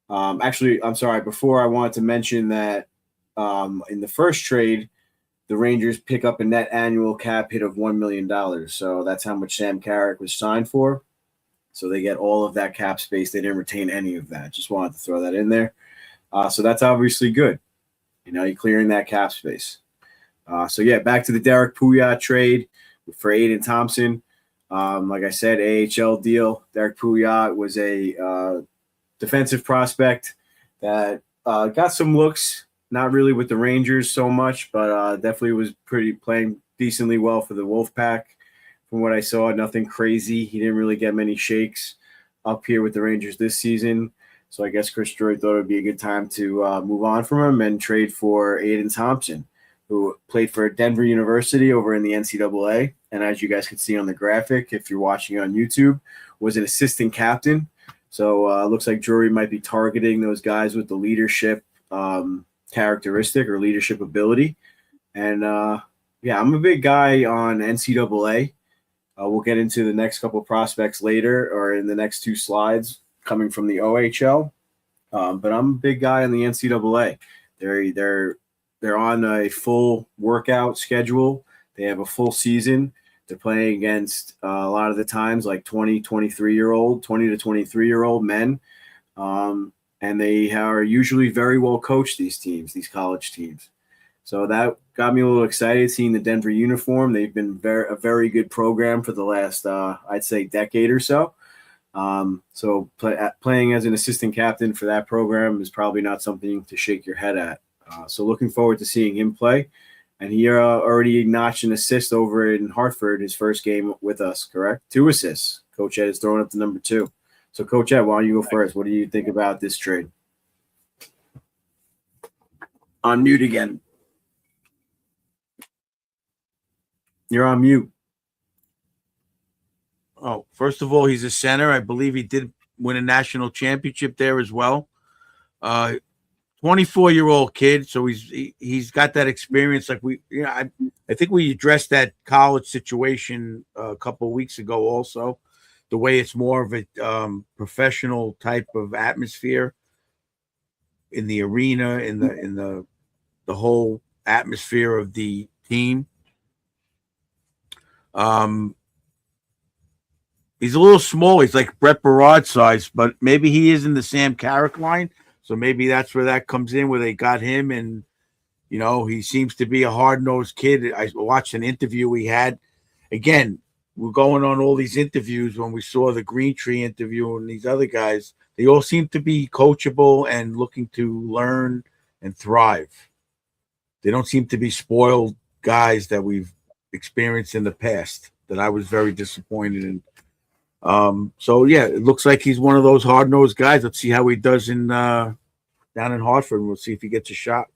Actually, I'm sorry. Before, I wanted to mention that in the first trade, the Rangers pick up a net annual cap hit of $1 million. So that's how much Sam Carrick was signed for. So they get all of that cap space. They didn't retain any of that. Just wanted to throw that in there. So that's obviously good. You're clearing that cap space. So, yeah, back to the Derek Pouliot trade for Aiden Thompson. Like I said, AHL deal. Derek Pouliot was a defensive prospect that got some looks, not really with the Rangers so much, but definitely was playing decently well for the Wolfpack. From what I saw, nothing crazy. He didn't really get many shakes up here with the Rangers this season. So I guess Chris Drury thought it would be a good time to move on from him and trade for Aiden Thompson, who played for Denver University over in the NCAA. And as you guys can see on the graphic, if you're watching on YouTube, was an assistant captain. So it looks like Drury might be targeting those guys with the leadership characteristic or leadership ability. And, yeah, I'm a big guy on NCAA. We'll get into the next couple of prospects later or in the next 2 slides coming from the OHL. But I'm a big guy on the NCAA. They're on a full workout schedule. They have a full season. They're playing against a lot of the times like 20 to 23-year-old men. And they are usually very well coached, these college teams. So that got me a little excited seeing the Denver uniform. They've been a very good program for the last, I'd say, decade or so. So playing as an assistant captain for that program is probably not something to shake your head at. So looking forward to seeing him play. And he already notched an assist over in Hartford, his first game with us, correct? 2 assists. Coach Ed is throwing up the number 2. So, Coach Ed, why don't you go first? What do you think about this trade? On mute again. You're on mute. Oh, first of all, he's a center. I believe he did win a national championship there as well. 24-year-old kid, so he's got that experience. Like I think we addressed that college situation a couple of weeks ago. Also, the way it's more of a professional type of atmosphere in the arena, in the whole atmosphere of the team. He's a little small. He's like Brett Berard size, but maybe he is in the Sam Carrick line. So maybe that's where that comes in, where they got him. And, he seems to be a hard-nosed kid. I watched an interview we had. Again, we're going on all these interviews. When we saw the Green Tree interview and these other guys, they all seem to be coachable and looking to learn and thrive. They don't seem to be spoiled guys that we've experienced in the past that I was very disappointed in. So yeah, it looks like he's one of those hard-nosed guys. Let's see how he does down in Hartford. We'll see if he gets a shot.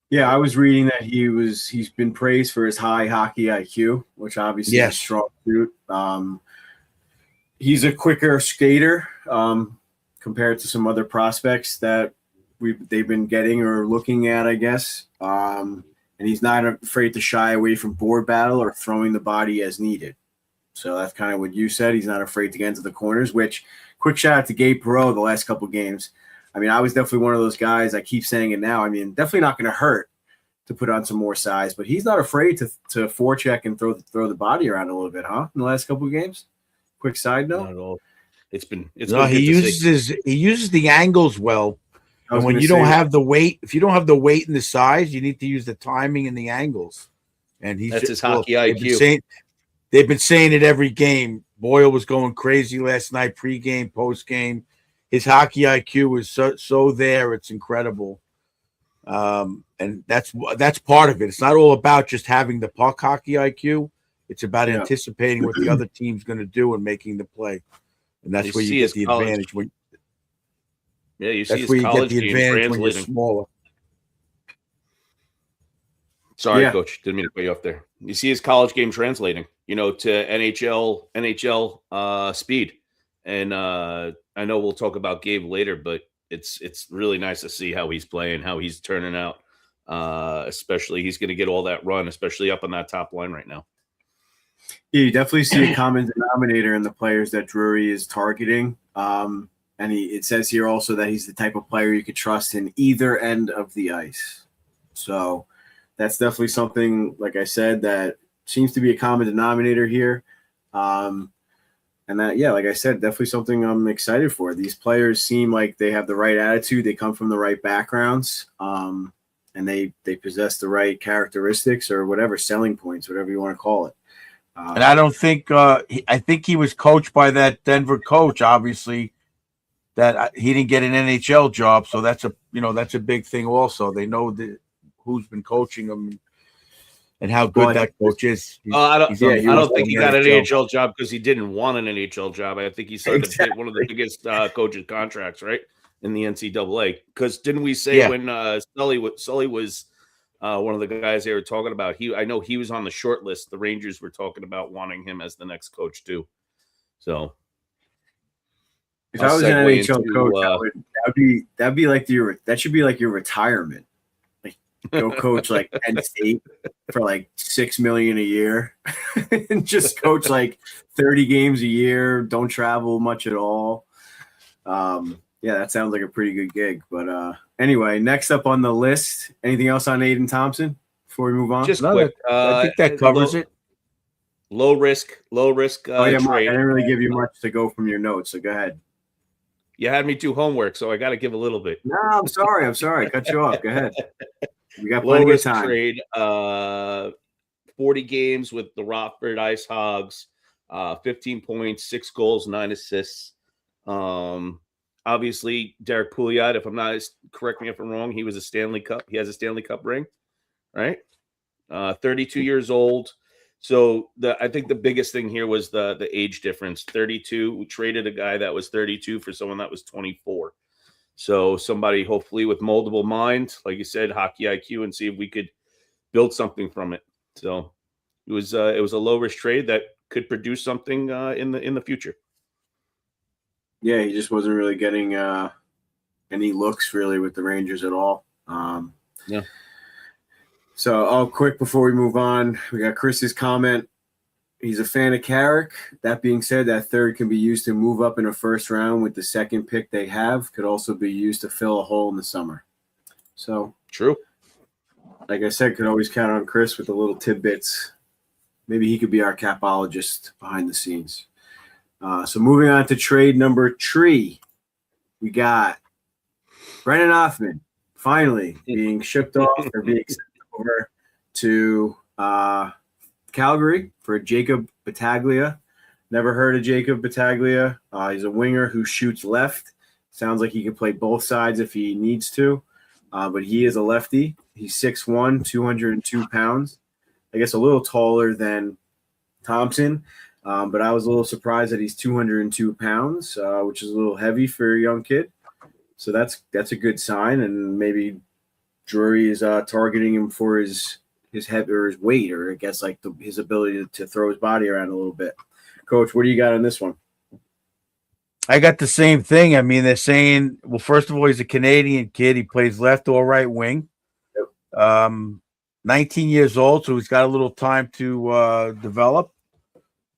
Yeah, I was reading that he's been praised for his high hockey IQ, which obviously is a strong suit. He's a quicker skater compared to some other prospects that they've been getting or looking at, I guess. And he's not afraid to shy away from board battle or throwing the body as needed. So that's kind of what you said. He's not afraid to get into the corners, which quick shout out to Gabe Perreault the last couple of games. I mean, I was definitely one of those guys. I keep saying it now. I mean, definitely not going to hurt to put on some more size, but he's not afraid to forecheck and throw the body around a little bit, huh? In the last couple of games. Quick side note. Not at all. It's been he uses the angles well. And when you don't have the weight, if you don't have the weight and the size, you need to use the timing and the angles. And that's his hockey IQ. They've been saying it every game. Boyle was going crazy last night, pregame, postgame. His hockey IQ is so there. It's incredible. And that's part of it. It's not all about just having the puck hockey IQ. It's about anticipating what the other team's going to do and making the play. And that's where you get the advantage. You see his college game translating. When you're smaller. Sorry, Coach. Didn't mean to put you off there. You see his college game translating, to NHL speed. And I know we'll talk about Gabe later, but it's really nice to see how he's playing, how he's turning out. Especially he's going to get all that run, especially up on that top line right now. Yeah, you definitely see a common denominator in the players that Drury is targeting. And it says here also that he's the type of player you could trust in either end of the ice. So that's definitely something, like I said, that seems to be a common denominator here. And that, like I said, definitely something I'm excited for. These players seem like they have the right attitude. They come from the right backgrounds. And they possess the right characteristics or whatever, selling points, whatever you want to call it. And I don't think I think he was coached by that Denver coach, obviously, that he didn't get an NHL job. So that's a big thing also. They know who's been coaching him and how good that coach is. I don't think he got an NHL job because he didn't want an NHL job. I think he signed one of the biggest coaches contracts, right, in the NCAA. Because didn't we say when Sully was one of the guys they were talking about, I know he was on the short list. The Rangers were talking about wanting him as the next coach too. So if I was an NHL coach, that'd be like that should be like your retirement. Go coach like Penn State for like $6 million a year and just coach like 30 games a year. Don't travel much at all. That sounds like a pretty good gig. But anyway, next up on the list, anything else on Aiden Thompson before we move on? Just quick. I think that covers it. Low risk. Trade. I didn't really give you much to go from your notes, so go ahead. You had me do homework, so I got to give a little bit. No, I'm sorry. I cut you off. Go ahead. We got plenty of time. Trade, 40 games with the Rockford Ice Hogs, 15 points, 6 goals, 9 assists. Obviously, Derek Pouliot, if I'm not, correct me if I'm wrong, he has a Stanley Cup ring, right? 32 years old. So I think the biggest thing here was the age difference. 32. We traded a guy that was 32 for someone that was 24. So somebody hopefully with moldable mind, like you said, hockey IQ, and see if we could build something from it. So it was a low risk trade that could produce something in the future. Yeah, he just wasn't really getting any looks really with the Rangers at all. So quick before we move on, we got Chris's comment. He's a fan of Carrick. That being said, that third can be used to move up in a first round with the second pick they have. Could also be used to fill a hole in the summer. So true. Like I said, could always count on Chris with the little tidbits. Maybe he could be our capologist behind the scenes. So moving on to trade number 3, we got Brennan Hoffman finally being shipped off or being sent over to Calgary for Jacob Battaglia. Never heard of Jacob Battaglia. He's a winger who shoots left. Sounds like he can play both sides if he needs to, but he is a lefty. He's 6'1", 202 pounds. I guess a little taller than Thompson, but I was a little surprised that he's 202 pounds, which is a little heavy for a young kid. So that's a good sign, and maybe Drury is targeting him for his head or his weight, or I guess like his ability to throw his body around a little bit. Coach, what do you got on this one? I got the same thing. I mean, they're saying, well, first of all, he's a Canadian kid. He plays left or right wing. Yep. 19 years old, so he's got a little time to develop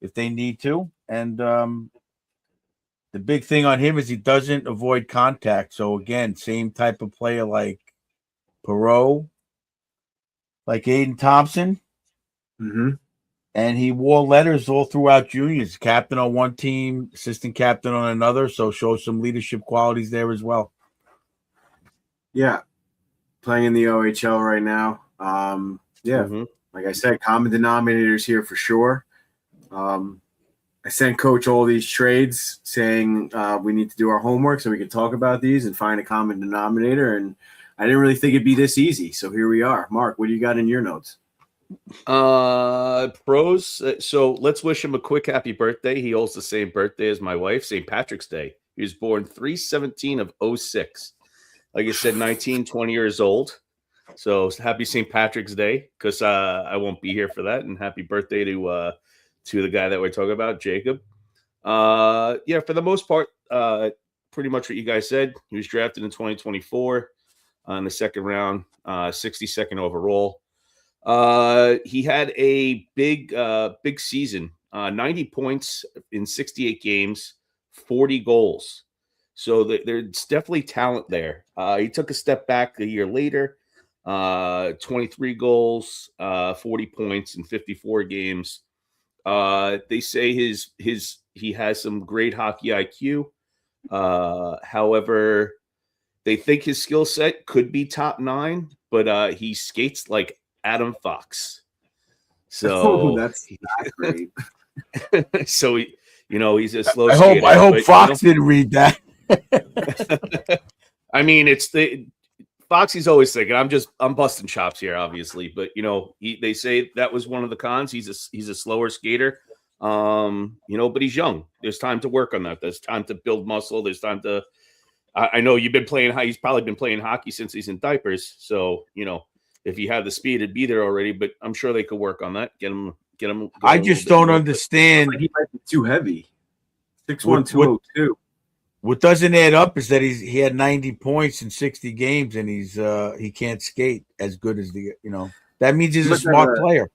if they need to. And the big thing on him is he doesn't avoid contact. So, again, same type of player like Perreault, like Aiden Thompson. Mm-hmm. And he wore letters all throughout juniors, captain on one team, assistant captain on another. So shows some leadership qualities there as well. Yeah. Playing in the OHL right now. Like I said, common denominators here for sure. I sent Coach all these trades saying we need to do our homework so we can talk about these and find a common denominator. And I didn't really think it'd be this easy. So here we are. Mark, what do you got in your notes? Pros. So let's wish him a quick happy birthday. He holds the same birthday as my wife, St. Patrick's Day. He was born 3/17 of 06. Like I said, 19, 20 years old. So happy St. Patrick's Day, because I won't be here for that. And happy birthday to the guy that we're talking about, Jacob. Yeah, for the most part, pretty much what you guys said. He was drafted in 2024 in the second round, 62nd overall. He had a big season, 90 points in 68 games, 40 goals. So there's definitely talent there. He took a step back a year later, 23 goals, 40 points in 54 games. They say he has some great hockey IQ. However, they think his skill set could be top 9, but he skates like Adam Fox. So that's not great. So he's a slow skater. I hope Fox didn't read that. I mean, it's Foxy's always thinking I'm busting chops here, obviously, but they say that was one of the cons. He's a slower skater, but he's young. There's time to work on that. There's time to build muscle. There's time to. I know you've been playing. He's probably been playing hockey since he's in diapers. So if he had the speed, it'd be there already. But I'm sure they could work on that. Get him. I just don't understand. He might be too heavy. 6'1", 202. What doesn't add up is that he had 90 points in 60 games, and he can't skate as good as That means he's a smart player.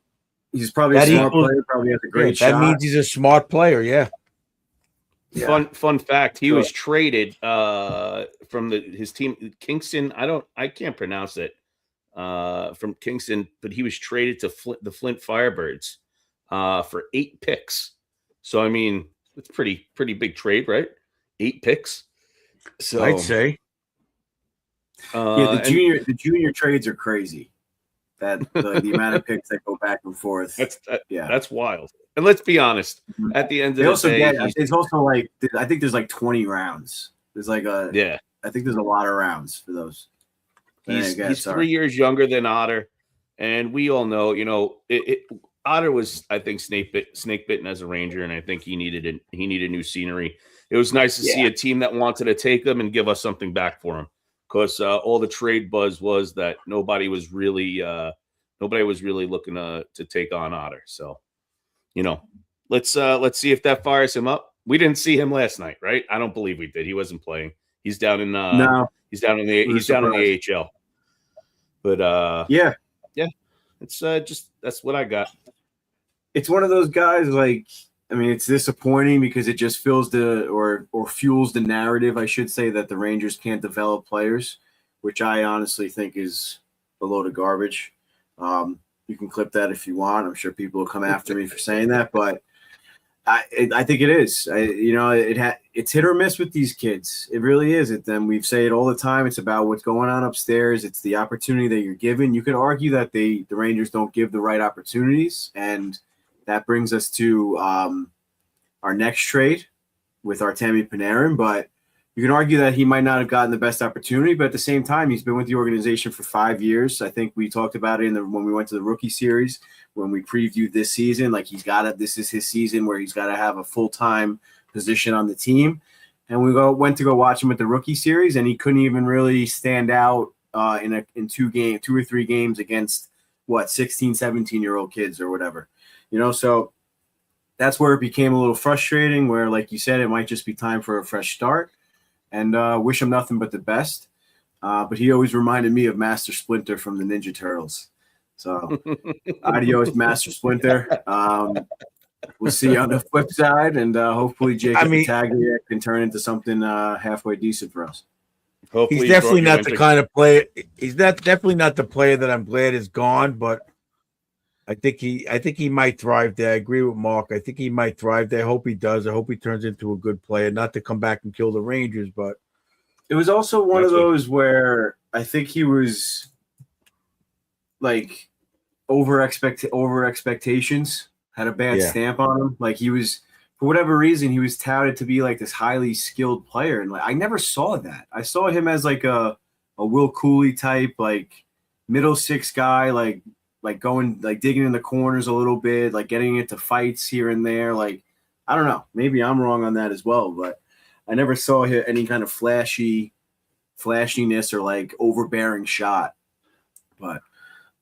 He's probably a smart player. Probably has a great shot. That means he's a smart player. Yeah. Fun fact: he was traded from his team Kingston. I can't pronounce it from Kingston, but he was traded to the Flint Firebirds for 8 picks. So I mean, it's pretty big trade, right? 8 picks. So I'd say. The junior trades are crazy. That the amount of picks that go back and forth. That's wild. And let's be honest. At the end of the day, it's also like I think there's like 20 rounds. There's like I think there's a lot of rounds for those. He's 3 years younger than Otter, and we all know, Otter was, I think, snake bitten as a Ranger, and I think he needed new scenery. It was nice to see a team that wanted to take him and give us something back for him, because all the trade buzz was that nobody was really looking to take on Otter. So, let's see if that fires him up. We didn't see him last night, right? I don't believe we did. He wasn't playing. He's down in he's down in the AHL. But it's just that's what I got. It's one of those guys, like, I mean, it's disappointing because it just fuels the narrative, I should say, that the Rangers can't develop players, which I honestly think is a load of garbage. You can clip that if you want. I'm sure people will come after me for saying that, but I think it is. It's hit or miss with these kids. It really is. Then we say it all the time. It's about what's going on upstairs. It's the opportunity that you're given. You could argue that the Rangers don't give the right opportunities, and that brings us to our next trade with Artemi Panarin. But you can argue that he might not have gotten the best opportunity, but at the same time, he's been with the organization for 5 years. I think we talked about it when we went to the rookie series, when we previewed this season. Like, this is his season where he's got to have a full-time position on the team. And we went to go watch him at the rookie series, and he couldn't even really stand out in 2 or 3 games against 16, 17-year-old kids or whatever. So that's where it became a little frustrating, where, like you said, it might just be time for a fresh start. And wish him nothing but the best. But he always reminded me of Master Splinter from the Ninja Turtles. So adios, Master Splinter. We'll see you on the flip side. And hopefully Jacob Battaglia can turn into something halfway decent for us. Hopefully he's definitely not the kind of player. He's definitely not the player that I'm glad is gone, but I think he might thrive there. I agree with Mark. I think he might thrive there. I hope he does. I hope he turns into a good player, not to come back and kill the Rangers, but it was also one of those where I think he was like over expectations, had a bad stamp on him. Like, he was, for whatever reason, he was touted to be like this highly skilled player. And like, I never saw that. I saw him as like a a Will Cooley type, like middle six guy, like going, like digging in the corners a little bit, like getting into fights here and there. Like, I don't know, maybe I'm wrong on that as well, but I never saw any kind of flashiness or like overbearing shot. But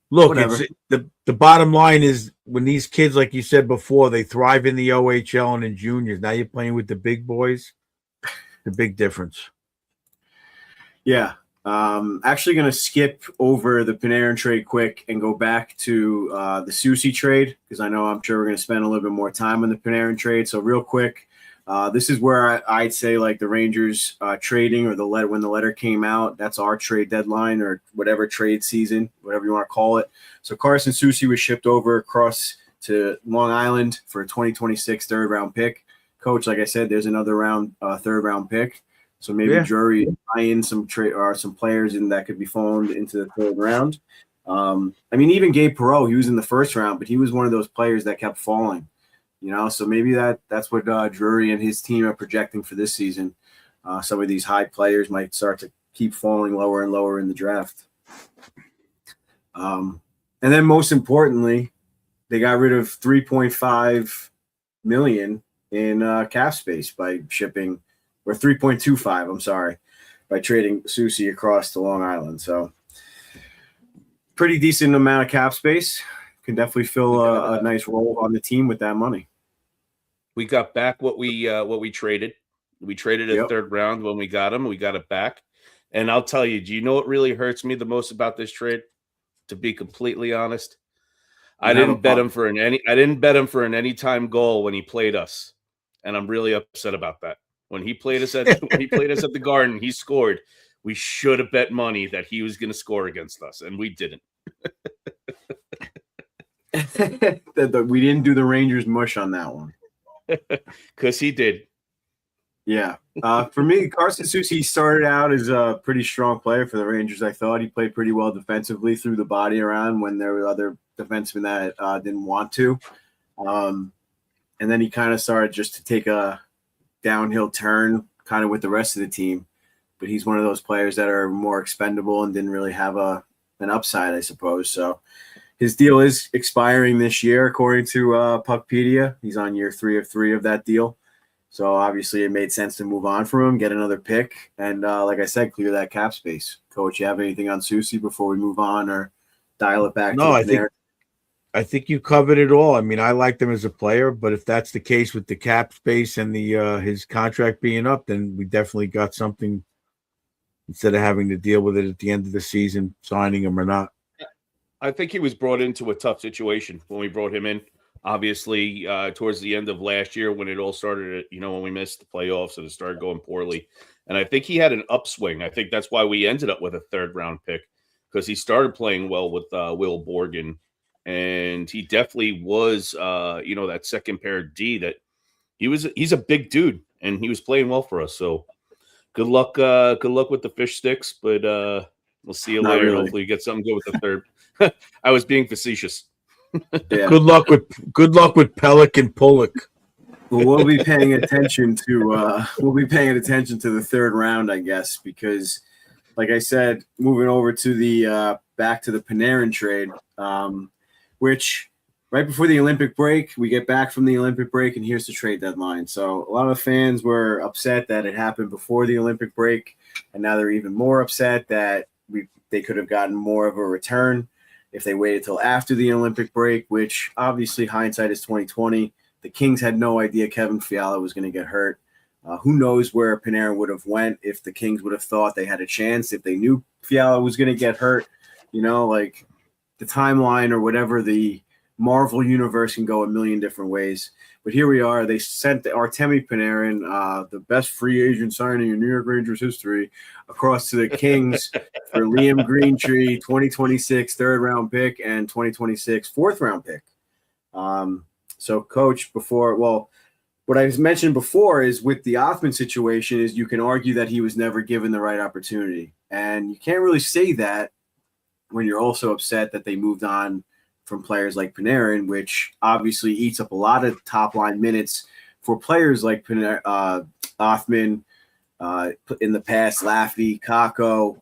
look, it's the bottom line is when these kids, like you said before, they thrive in the OHL and in juniors. Now you're playing with the big boys. The big difference. Yeah. Actually going to skip over the Panarin trade quick and go back to the Soucy trade, because I'm sure we're going to spend a little bit more time on the Panarin trade. So real quick, this is where I'd say like the Rangers trading, or when the letter came out, that's our trade deadline or whatever trade season, whatever you want to call it. So Carson Soucy was shipped over across to Long Island for a 2026 third round pick. Coach, like I said, there's another third round pick. So maybe Drury buy in some players in that could be fallen into the third round. Even Gabe Perreault, he was in the first round, but he was one of those players that kept falling. So maybe that's what Drury and his team are projecting for this season. Some of these high players might start to keep falling lower and lower in the draft. And then most importantly, they got rid of $3.5 million in cap space by shipping, or 3.25, I'm sorry, by trading Soucy across to Long Island. So pretty decent amount of cap space. Can definitely fill a nice role on the team with that money. We got back what we traded. We traded a third round when we got him. We got it back. And I'll tell you, do you know what really hurts me the most about this trade? To be completely honest, I didn't bet him for an anytime goal when he played us. And I'm really upset about that. When he played us at the Garden, he scored. We should have bet money that he was going to score against us, and we didn't. We didn't do the Rangers mush on that one. Because he did. Yeah. For me, Carson Soucy started out as a pretty strong player for the Rangers. I thought he played pretty well defensively, threw the body around when there were other defensemen that didn't want to. And then he kind of started just to take a downhill turn kind of with the rest of the team. But he's one of those players that are more expendable and didn't really have an upside, I suppose. So his deal is expiring this year, according to Puckpedia. He's on year 3 of 3 of that deal. So obviously it made sense to move on from him, get another pick, and like I said, clear that cap space. Coach, you have anything on Soucy before we move on or dial it back? No, I think you covered it all. I mean, I liked him as a player, but if that's the case with the cap space and the his contract being up, then we definitely got something instead of having to deal with it at the end of the season, signing him or not. I think he was brought into a tough situation when we brought him in. Obviously, towards the end of last year when it all started, when we missed the playoffs and it started going poorly. And I think he had an upswing. I think that's why we ended up with a third round pick, because he started playing well with Will Borgen. And he definitely was, that second pair D that he's a big dude and he was playing well for us. So good luck with the fish sticks, but we'll see you later. Really. Hopefully you get something good with the third. I was being facetious. Yeah. Good luck with Pelican Pollock. Well, we'll be paying attention to the third round, I guess, because like I said, moving over to the back to the Panarin trade, which right before the Olympic break, we get back from the Olympic break, and here's the trade deadline. So a lot of fans were upset that it happened before the Olympic break, and now they're even more upset that they could have gotten more of a return if they waited till after the Olympic break, which obviously hindsight is 2020. The Kings had no idea Kevin Fiala was going to get hurt. Who knows where Panarin would have went if the Kings would have thought they had a chance, if they knew Fiala was going to get hurt. Like the timeline or whatever, the Marvel universe can go a million different ways. But here we are. They sent Artemi Panarin, the best free agent signing in New York Rangers history, across to the Kings for Liam Greentree, 2026 third-round pick and 2026 fourth-round pick. So, Coach, what I mentioned before is with the Othman situation is you can argue that he was never given the right opportunity. And you can't really say that when you're also upset that they moved on from players like Panarin, which obviously eats up a lot of top-line minutes for players like Othman, in the past, Laffy, Kakko.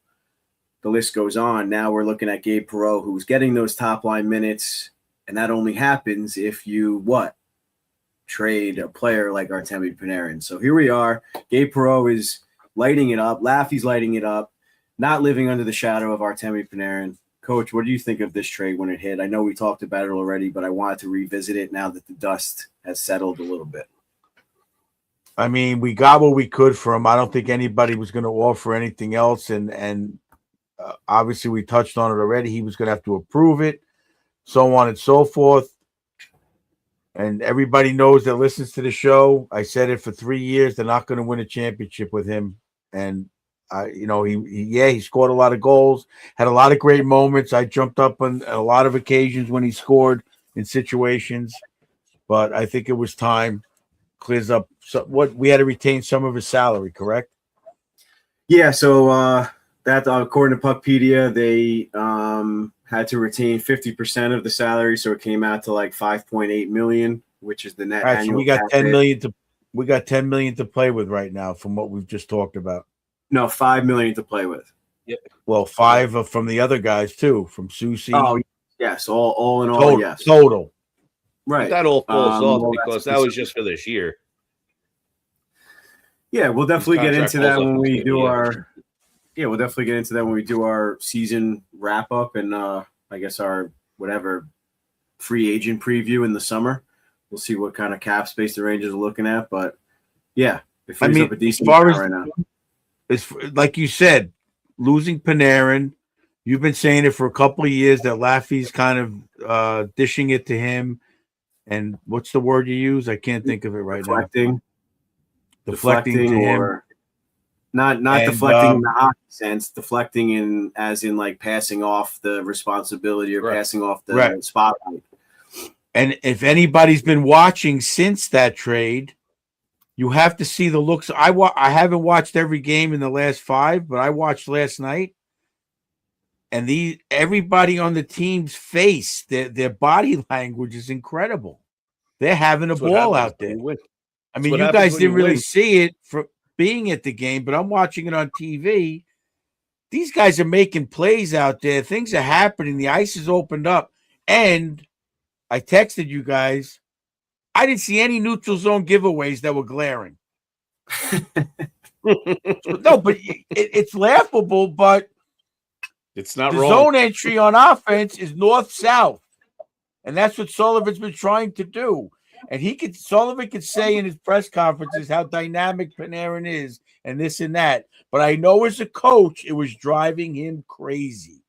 the list goes on. Now we're looking at Gabe Perreault, who's getting those top line minutes, and that only happens if you what? Trade a player like Artemi Panarin. So here we are. Gabe Perreault is lighting it up. Laffy's lighting it up, not living under the shadow of Artemi Panarin. Coach, what do you think of this trade when it hit? I know we talked about it already, but I wanted to revisit it now that the dust has settled a little bit. I mean, we got what we could for him. I don't think anybody was going to offer anything else. And obviously we touched on it already. He was going to have to approve it, so on and so forth. And everybody knows that listens to the show. I said it for 3 years. They're not going to win a championship with him. And, he scored a lot of goals, had a lot of great moments. I jumped up on a lot of occasions when he scored in situations. But I think it was time. Clears up what we had to retain some of his salary, correct? Yeah, so that according to Puckpedia, they had to retain 50% of the salary, so it came out to like $5.8 million, which is the net annual. So we got $10 million we got $10 million to play with right now from what we've just talked about. No, $5 million to play with. Yep. Well, 5 from the other guys too, from Susie. Oh, yes, all in all, total, yes. Total. Right. But that all falls off because that was just for this year. Yeah, we'll definitely get into that when we do our. Yeah, we'll definitely get into that when we do our season wrap up and I guess our whatever free agent preview in the summer. We'll see what kind of cap space the Rangers are looking at, but yeah, it frees up a decent amount right now. It's like you said, losing Panarin. You've been saying it for a couple of years that Laffy's kind of dishing it to him. And what's the word you use? I can't think of it right now. Deflecting to him. Not deflecting in the hockey sense, deflecting in as in like passing off the responsibility or passing off the spotlight. And if anybody's been watching since that trade, you have to see the looks. I haven't watched every game in the last 5, but I watched last night. And everybody on the team's face, their body language is incredible. They're having a ball out there. I mean, you guys didn't really see it for being at the game, but I'm watching it on TV. These guys are making plays out there. Things are happening. The ice is opened up. And I texted you guys. I didn't see any neutral zone giveaways that were glaring. No, but it's laughable, but it's not the wrong. Zone entry on offense is north-south. And that's what Sullivan's been trying to do. And Sullivan could say in his press conferences how dynamic Panarin is and this and that. But I know as a coach, it was driving him crazy.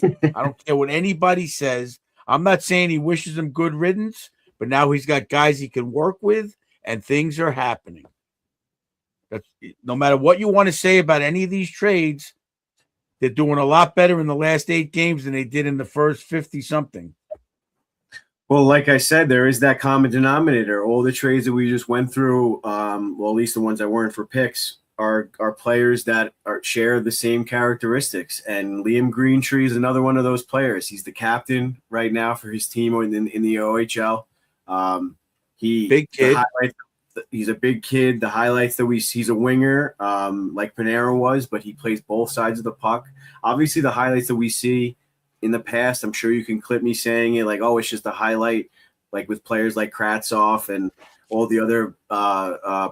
I don't care what anybody says. I'm not saying he wishes him good riddance, but now he's got guys he can work with, and things are happening. No matter what you want to say about any of these trades, they're doing a lot better in the last 8 games than they did in the first 50-something. Well, like I said, there is that common denominator. All the trades that we just went through, well, at least the ones that weren't for picks, are players that share the same characteristics. And Liam Greentree is another one of those players. He's the captain right now for his team in the OHL. Big kid. He's a big kid. The highlights that he's a winger, like Panarin was, but he plays both sides of the puck. Obviously, the highlights that we see in the past, I'm sure you can clip me saying it like, oh, it's just a highlight, like with players like Kravtsov and all the other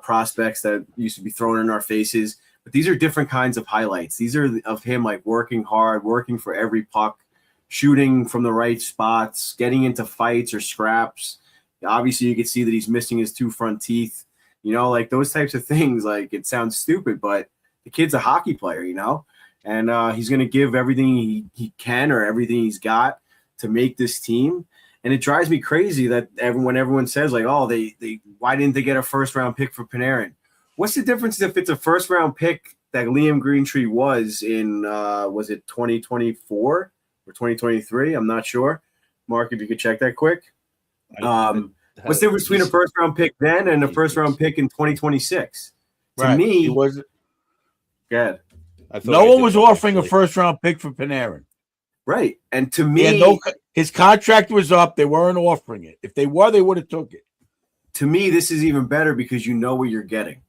prospects that used to be thrown in our faces. But these are different kinds of highlights. These are of him like working hard, working for every puck, shooting from the right spots, getting into fights or scraps. Obviously, you can see that he's missing his 2 front teeth. Like those types of things. Like it sounds stupid, but the kid's a hockey player, and he's going to give everything he can or everything he's got to make this team. And it drives me crazy that everyone says like, oh, they why didn't they get a first-round pick for Panarin? What's the difference if it's a first-round pick that Liam Greentree was in, was it 2024 or 2023? I'm not sure. Mark, if you could check that quick. What's the difference between a first-round pick then and a first-round pick in 2026? To me, it was good. No one was offering a first-round pick for Panarin. Right. And to me, his contract was up. They weren't offering it. If they were, they would have took it. To me, this is even better because you know what you're getting.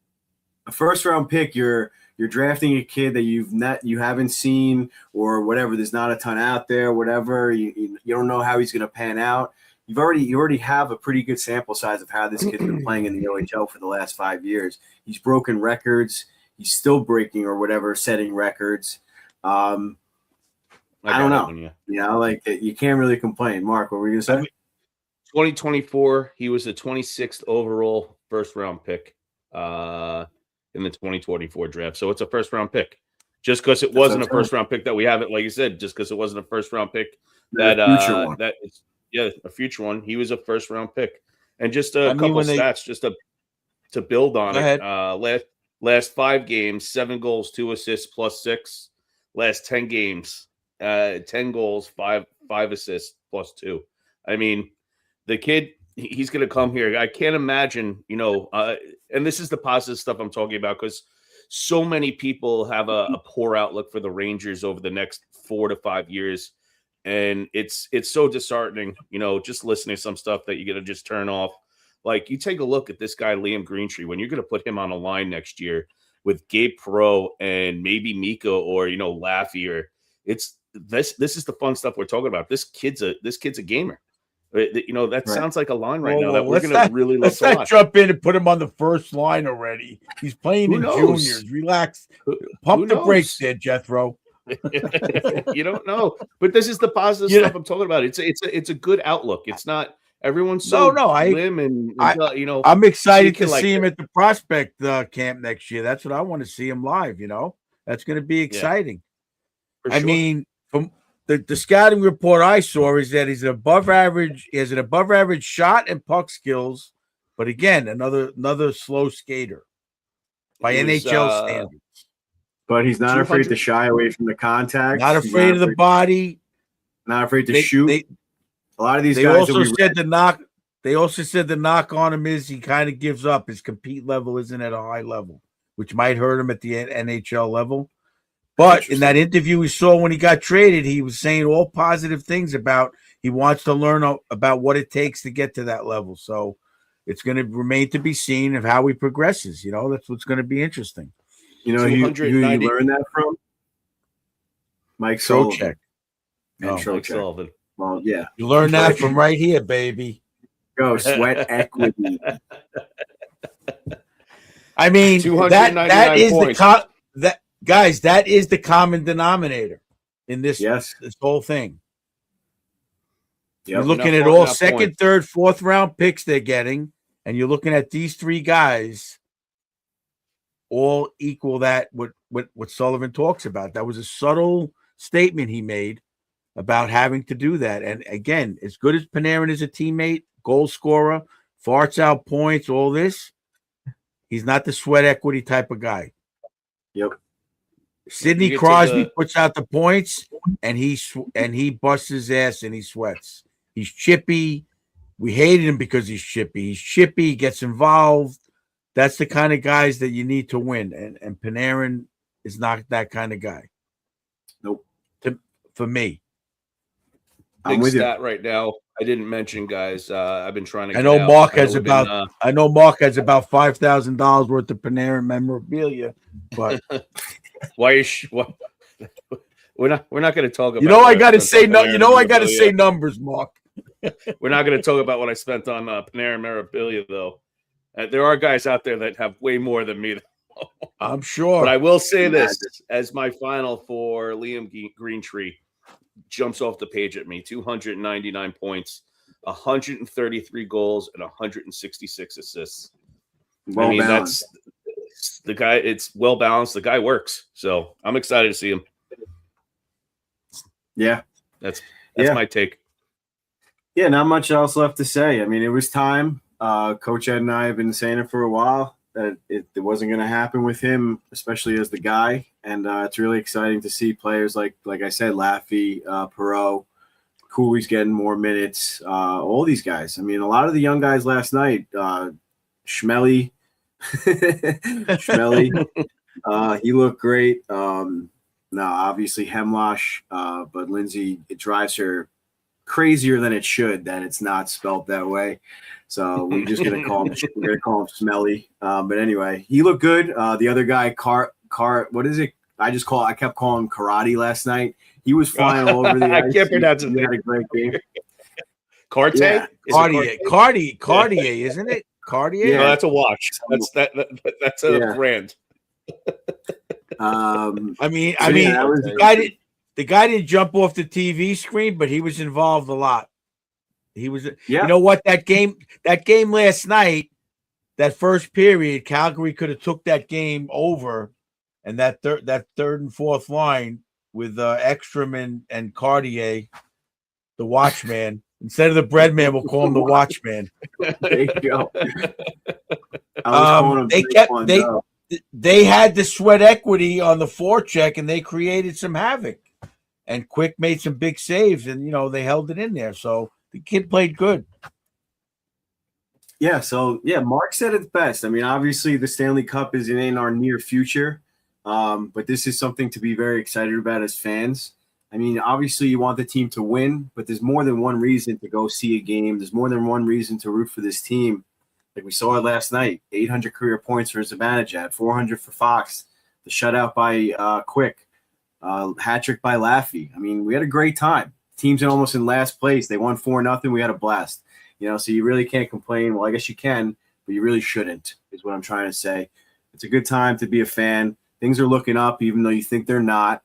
A first-round pick, you're you're drafting a kid that you haven't seen or whatever. There's not a ton out there, whatever. You don't know how he's going to pan out. You already have a pretty good sample size of how this kid's been playing in the OHL for the last 5 years. He's broken records. He's still breaking or whatever, setting records. I don't know. You know, like you can't really complain. Mark, what were you going to say? 2024, he was the 26th overall first-round pick in the 2024 draft. So it's a first-round pick. Just because it wasn't a first-round pick that we haven't, like you said, just because it wasn't a first-round pick that a future one. He was a first-round pick. And just a couple stats just to build on it. Last 5 games, 7 goals, 2 assists, +6. Last 10 games, 10 goals, 5 assists, +2. I mean, the kid, he's going to come here. I can't imagine, and this is the positive stuff I'm talking about, because so many people have a poor outlook for the Rangers over the next 4 to 5 years. And it's so disheartening, just listening to some stuff that you got to just turn off. Like, you take a look at this guy, Liam Greentree, when you're going to put him on a line next year with Gabe Perreault and maybe Miko or, Laffy, or this is the fun stuff we're talking about. This kid's a gamer. That sounds like a line right now that we're going to really love to watch. Let's not jump in and put him on the first line already. He's playing in juniors. Relax. Pump the brakes there, Jethro. You don't know. But this is the positive stuff I'm talking about. It's a good outlook. It's not everyone's so slim and I'm excited to see him at the prospect camp next year. That's what I want to see him live, That's going to be exciting. Yeah, sure. I mean, from the scouting report I saw is that he has an above average shot and puck skills, but again, another slow skater by NHL standards. But he's not afraid to shy away from the contact. Not afraid of the body. Not afraid to shoot. A lot of these guys. They also said the knock on him is he kind of gives up. His compete level isn't at a high level, which might hurt him at the NHL level. But in that interview we saw when he got traded, he was saying all positive things about he wants to learn about what it takes to get to that level. So it's going to remain to be seen of how he progresses. That's what's going to be interesting. Who you learned that from? Mike Sullivan. Mike Sullivan. Well, yeah. You learned that from right here, baby. Go sweat equity. I mean, that is points. That is the common denominator in this whole thing. Yep. You're looking at all second, third, fourth round picks they're getting, and you're looking at these 3 guys all equal that what Sullivan talks about. That was a subtle statement he made about having to do that. And again, as good as Panarin is a teammate, goal scorer, farts out points, all this, he's not the sweat equity type of guy. Yep. Sidney Crosby puts out the points, and he busts his ass and he sweats. He's chippy. We hated him because he's chippy. He's chippy. He gets involved. That's the kind of guys that you need to win. And Panarin is not that kind of guy. Nope. For me. Big stat right now. I didn't mention, guys. I've been trying to. I know Mark has about $5,000 worth of Panarin memorabilia, but why? We're not going to talk about. I got to say no. I got to say numbers, Mark. We're not going to talk about what I spent on Panarin memorabilia, though. There are guys out there that have way more than me. I'm sure. But I will say this as my final for Liam Greentree. Jumps off the page at me. 299 points, 133 goals, and 166 assists. That's the guy. It's well balanced. The guy works. So I'm excited to see him. Yeah, that's my take. Yeah, not much else left to say. I mean, it was time. Coach Ed and I have been saying it for a while that it wasn't going to happen with him, especially as the guy. And it's really exciting to see players like I said, Laffy, Perreault, Cooley's getting more minutes. All these guys. I mean, a lot of the young guys last night, Schmelly, he looked great. Obviously Hemlosh, but Lindsay, it drives her crazier than it should that it's not spelled that way. So we're just gonna call him Smelly. But anyway, he looked good. The other guy, What is it? I kept calling him Karate last night. He was flying all over the ice. I can't pronounce his name. He had name. a great game. Carte? Yeah. Cartier, isn't it? Cartier? Yeah, that's a watch. That's a brand. The guy didn't jump off the TV screen, but he was involved a lot. He was, you know what, that game last night, that first period, Calgary could have took that game over, and that third and fourth line with Ekstrom and Cartier, the Watchman. Instead of the bread man, we'll call him the Watchman. There you go. They had the sweat equity on the forecheck, and they created some havoc. And Quick made some big saves, and they held it in there. So the kid played good. Yeah. So Mark said it best. I mean, obviously the Stanley Cup is in our near future, but this is something to be very excited about as fans. I mean, obviously you want the team to win, but there's more than one reason to go see a game. There's more than one reason to root for this team. Like we saw it last night, 800 career points for Zibanejad, 400 for Fox, the shutout by Quick, hat trick by Laffy. I mean, we had a great time. Team's almost in last place. They won 4-0. We had a blast. So you really can't complain. Well, I guess you can, but you really shouldn't, is what I'm trying to say. It's a good time to be a fan. Things are looking up, even though you think they're not.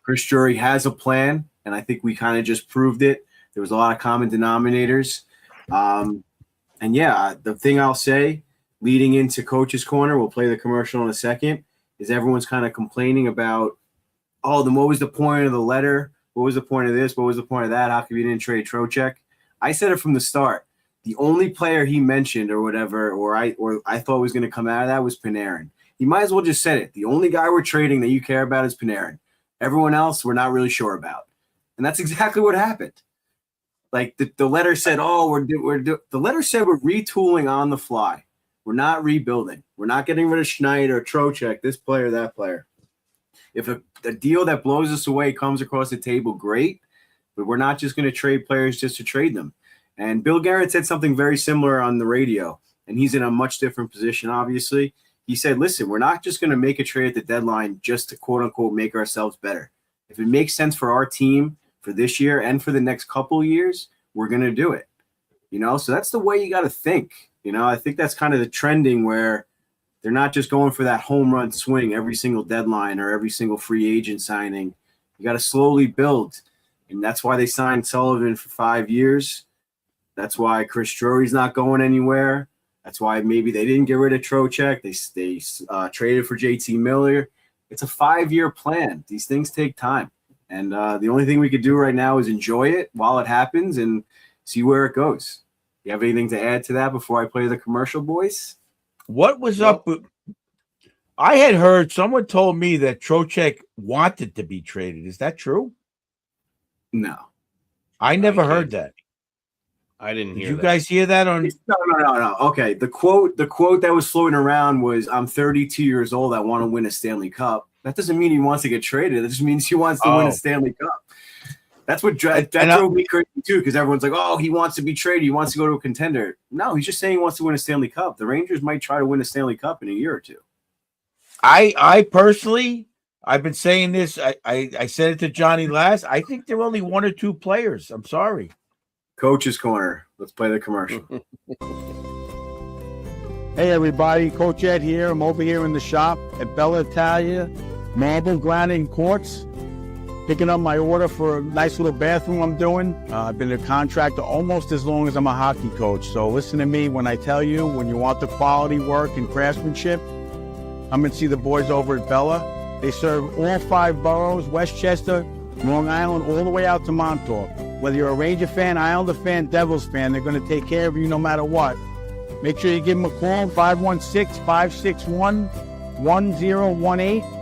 Chris Drury has a plan, and I think we kind of just proved it. There was a lot of common denominators. The thing I'll say leading into Coach's Corner, we'll play the commercial in a second, is everyone's kind of complaining about, then what was the point of the letter? What was the point of this? What was the point of that? How come you didn't trade Trocheck? I said it from the start. The only player he mentioned or whatever, or I thought was going to come out of that was Panarin. He might as well just said it. The only guy we're trading that you care about is Panarin. Everyone else, we're not really sure about. And that's exactly what happened. Like the letter said, the letter said we're retooling on the fly. We're not rebuilding. We're not getting rid of Schneider, Trocheck, this player, that player. If a deal that blows us away comes across the table, great. But we're not just going to trade players just to trade them. And Bill Guerin said something very similar on the radio, and he's in a much different position, obviously. He said, listen, we're not just going to make a trade at the deadline just to, quote-unquote, make ourselves better. If it makes sense for our team for this year and for the next couple of years, we're going to do it. So that's the way you got to think. I think that's kind of the trending where they're not just going for that home run swing every single deadline or every single free agent signing. You got to slowly build. And that's why they signed Sullivan for 5 years. That's why Chris Drury's not going anywhere. That's why maybe they didn't get rid of Trocheck. They traded for JT Miller. It's a 5-year plan. These things take time. And the only thing we could do right now is enjoy it while it happens and see where it goes. You have anything to add to that before I play the commercial, boys? What was up with – I had heard someone told me that Trocheck wanted to be traded. Is that true? No. I never heard that. I didn't hear Did you guys hear that on? No. Okay. The quote that was floating around was, I'm 32 years old. I want to win a Stanley Cup. That doesn't mean he wants to get traded. It just means he wants to win a Stanley Cup. That's what drove me crazy too, because everyone's like, oh, he wants to be traded. He wants to go to a contender. No, he's just saying he wants to win a Stanley Cup. The Rangers might try to win a Stanley Cup in a year or two. I personally, I've been saying this. I said it to Johnny last. I think there are only one or two players. I'm sorry. Coach's Corner. Let's play the commercial. Hey everybody, Coach Ed here. I'm over here in the shop at Bella Italia, Marble Granite and Quartz, picking up my order for a nice little bathroom I'm doing. I've been a contractor almost as long as I'm a hockey coach. So listen to me when I tell you, when you want the quality work and craftsmanship, come and see the boys over at Bella. They serve all 5 boroughs, Westchester, Long Island, all the way out to Montauk. Whether you're a Ranger fan, Islander fan, Devils fan, they're going to take care of you no matter what. Make sure you give them a call, 516-561-1018.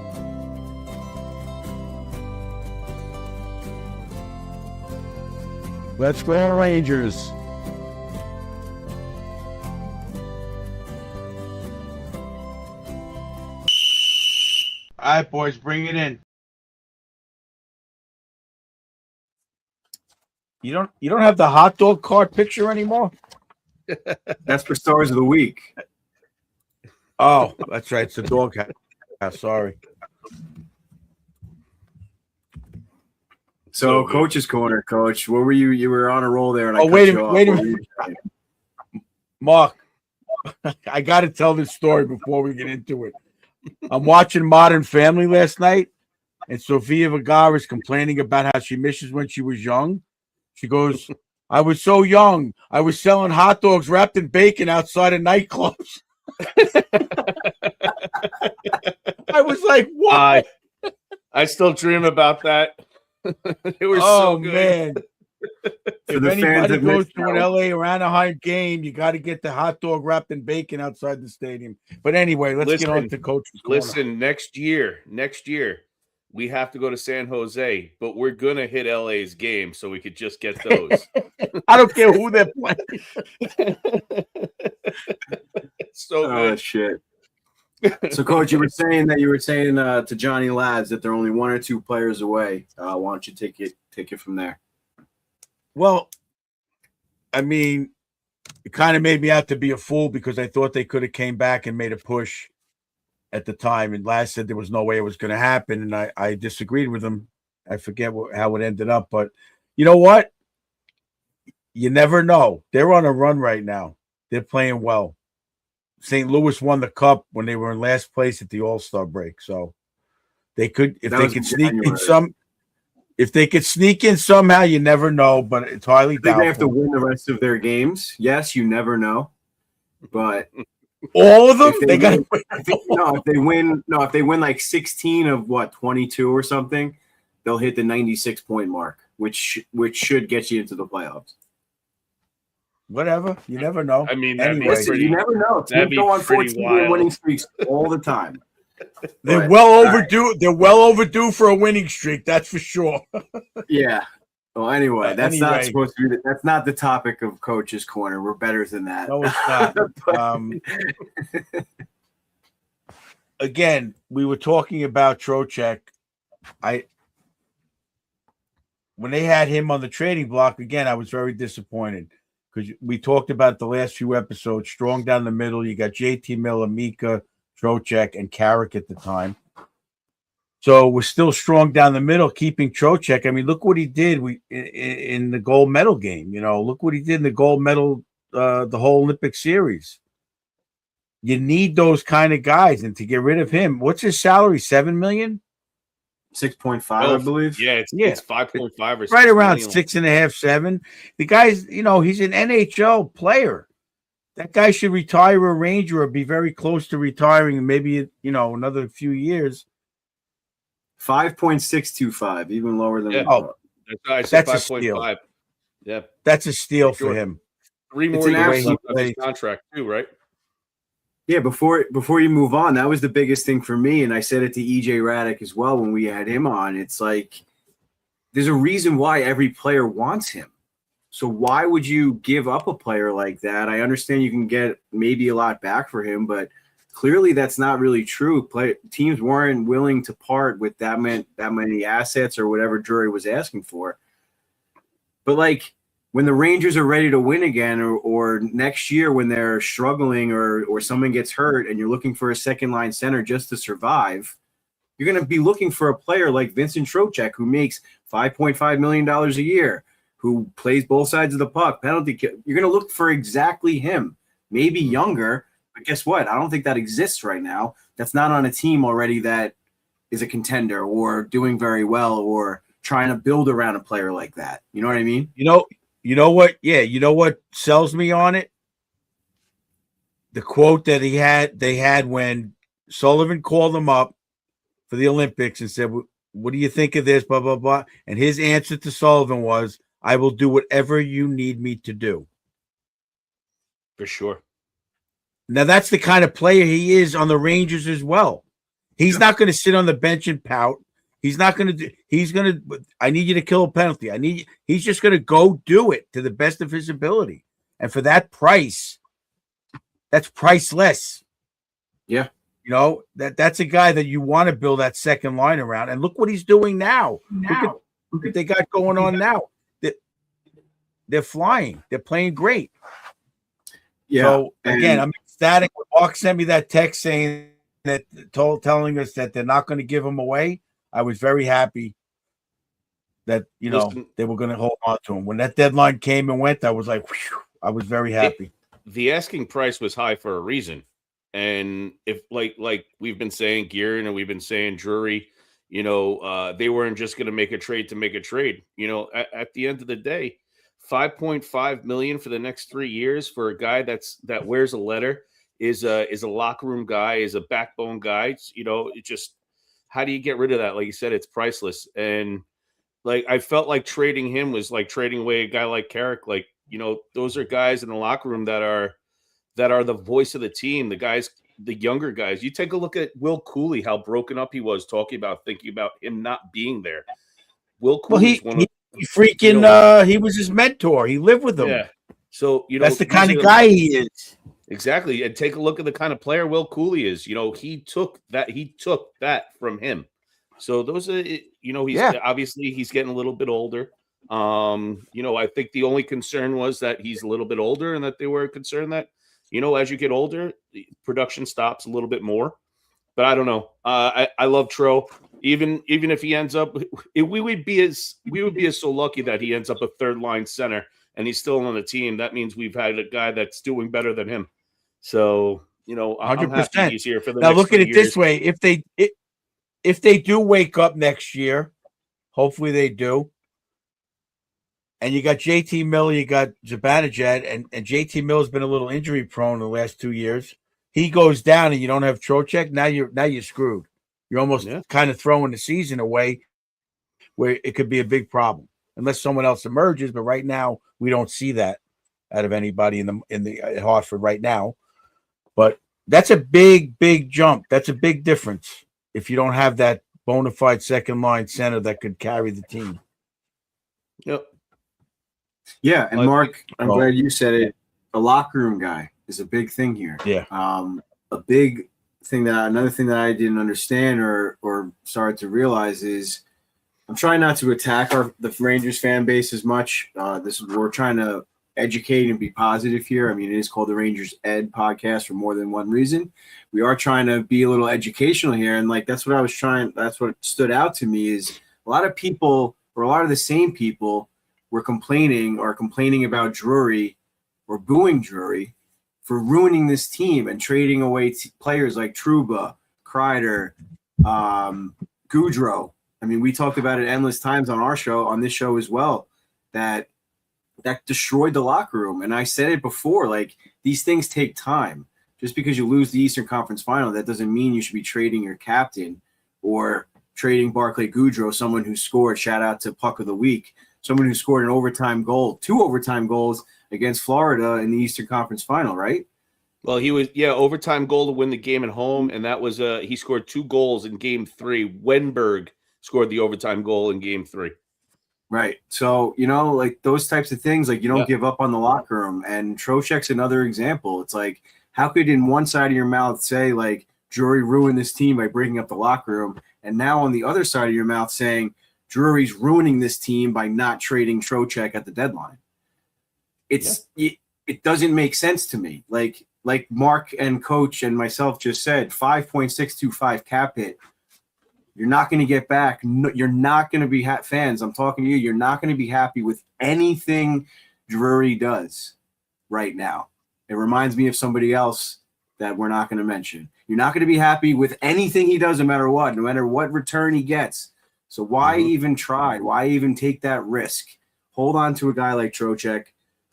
Let's go, Rangers. All right, boys, bring it in. You don't have the hot dog cart picture anymore? That's for Stars of the Week. Oh, that's right. It's a dog hat. Sorry. So, Coach's Corner, Coach. What were you? You were on a roll there, and I cut wait you off. a minute, Mark. I got to tell this story before we get into it. I'm watching Modern Family last night, and Sofia Vergara is complaining about how she misses when she was young. She goes, "I was so young. I was selling hot dogs wrapped in bacon outside of nightclubs." I was like, "What?" I still dream about that. It was oh so good. Man. If anybody goes to an LA or Anaheim game, you got to get the hot dog wrapped in bacon outside the stadium. But anyway, let's get on to Coach's Corner. Listen, next year, we have to go to San Jose, but we're going to hit LA's game so we could just get those. I don't care who they're playing. So good. Shit. So, Coach, you were saying to Johnny Lads that they're only one or two players away. Why don't you take it from there? Well, I mean, it kind of made me out to be a fool because I thought they could have came back and made a push at the time. And Laz said there was no way it was going to happen, and I disagreed with him. I forget how it ended up, but you know what? You never know. They're on a run right now. They're playing well. St. Louis won the cup when they were in last place at the All-Star break, so they could, if they could sneak in some. If they could sneak in somehow, you never know, but it's highly doubtful. They have to win the rest of their games. Yes, you never know. But all of them, they got if they win like 16 of 22 or something, they'll hit the 96-point mark, which should get you into the playoffs. Whatever, you never know. I mean, anyway, you never know. Teams go on 14 winning streaks all the time. They're well overdue. Right. They're well overdue for a winning streak. That's for sure. Yeah. Well, anyway, that's not supposed to be. That's not the topic of Coach's Corner. We're better than that. No, it's not. Again, we were talking about Trocheck. When they had him on the trading block again, I was very disappointed because we talked about the last few episodes. Strong down the middle. You got JT Miller, Mika, Trocheck, and Carrick at the time. So we're still strong down the middle, keeping Trocheck. I mean, look what he did in the gold medal game. You know, look what he did in the gold medal, the whole Olympic series. You need those kind of guys, and to get rid of him, what's his salary? $7 million? 6.5, I believe. Yeah, it's 5.5 or right around 6.5, 7. The guy's, he's an NHL player. That guy should retire a Ranger or be very close to retiring in maybe, another few years. 5.625, even lower than that's a steal. Yeah. That's a steal for him. 3 more years left of his contract too, right? Yeah, before you move on, that was the biggest thing for me, and I said it to EJ Raddick as well when we had him on. It's like there's a reason why every player wants him. So why would you give up a player like that? I understand you can get maybe a lot back for him, but clearly that's not really true. Teams weren't willing to part with that many assets or whatever Drury was asking for. But like when the Rangers are ready to win again, or next year when they're struggling or someone gets hurt and you're looking for a second line center just to survive, you're going to be looking for a player like Vincent Trocheck who makes $5.5 million a year, who plays both sides of the puck, penalty kill. You're going to look for exactly him, maybe younger, but guess what? I don't think that exists right now. That's not on a team already that is a contender or doing very well or trying to build around a player like that. You know what I mean? You know what? Yeah, you know what sells me on it? The quote that they had when Sullivan called him up for the Olympics and said, "What do you think of this? Blah, blah, blah." And his answer to Sullivan was, "I will do whatever you need me to do." For sure. Now, that's the kind of player he is on the Rangers as well. He's not going to sit on the bench and pout. He's not going to do. He's going to. I need you to kill a penalty. He's just going to go do it to the best of his ability. And for that price, that's priceless. Yeah, that's a guy that you want to build that second line around. And look what he's doing now. Look at what they got going on now. They're flying. They're playing great. Yeah. So again, I'm ecstatic. Mark sent me that text saying that telling us that they're not going to give him away, I was very happy that they were going to hold on to him. When that deadline came and went, I was like, whew, I was very happy. The asking price was high for a reason, and if like we've been saying, Gearin, and we've been saying Drury, they weren't just going to make a trade to make a trade. At the end of the day, $5.5 million for the next 3 years for a guy that wears a letter, is a locker room guy, is a backbone guy. It just, how do you get rid of that? Like you said, it's priceless. And like, I felt like trading him was like trading away a guy like Carrick. Like, those are guys in the locker room that are the voice of the team. The guys, the younger guys. You take a look at Will Cooley, how broken up he was thinking about him not being there. Will Cooley's he was his mentor. He lived with him. Yeah. So, that's the kind of guy he is. Exactly. And take a look at the kind of player Will Cooley is. He took that from him. So those are, obviously he's getting a little bit older. I think the only concern was that he's a little bit older, and that they were concerned that, as you get older, production stops a little bit more. But I don't know. I love Tro. Even if he ends up, we would be so lucky that he ends up a third line center and he's still on the team. That means we've had a guy that's doing better than him. So, 100%. He's here for the now next look at it 3 years. this way. If they do wake up next year, hopefully they do. And you got JT Miller, you got Zibanejad, and JT Miller's been a little injury prone the last 2 years. He goes down and you don't have Trocheck, now you're screwed. You're almost kind of throwing the season away, where it could be a big problem unless someone else emerges. But right now, we don't see that out of anybody in the Hartford right now. But that's a big, big jump. That's a big difference if you don't have that bona fide second line center that could carry the team. Yep. Yeah, and Mark, I'm glad you said it. A locker room guy is a big thing here. Yeah. A big thing another thing that I didn't understand or started to realize is, I'm trying not to attack the Rangers fan base as much. We're trying to educate and be positive here. I mean, it is called the Rangers Ed podcast for more than one reason. We are trying to be a little educational here, and that's what stood out to me is a lot of people, or a lot of the same people, were complaining about Drury or booing Drury for ruining this team and trading away players like Trouba, Kreider, Goudreau. I mean, we talked about it endless times on this show as well, that destroyed the locker room. And I said it before, these things take time. Just because you lose the Eastern Conference Final, that doesn't mean you should be trading your captain or trading Barclay Goudreau, someone who scored, shout out to Puck of the Week, someone who scored an overtime goal, 2 overtime goals against Florida in the Eastern Conference Final, right? Well, he was, overtime goal to win the game at home, and that was he scored 2 goals in Game 3. Wenberg scored the overtime goal in Game 3. Right. So, those types of things, you don't give up on the locker room. And Trocheck's another example. It's how could in one side of your mouth say, Drury ruined this team by breaking up the locker room, and now on the other side of your mouth saying Drury's ruining this team by not trading Trocheck at the deadline? It doesn't make sense to me. Like Mark and Coach and myself just said, 5.625 cap hit. You're not going to get back. No, you're not going to be fans. I'm talking to you. You're not going to be happy with anything Drury does right now. It reminds me of somebody else that we're not going to mention. You're not going to be happy with anything he does, no matter what return he gets. So why even try? Why even take that risk? Hold on to a guy like Trocheck.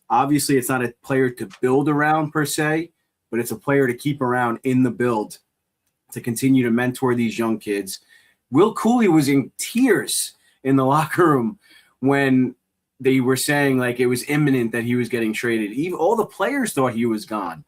Obviously, it's not a player to build around per se, but it's a player to keep around in the build to continue to mentor these young kids. Will Cooley was in tears in the locker room when they were saying it was imminent that he was getting traded. Even all the players thought he was gone,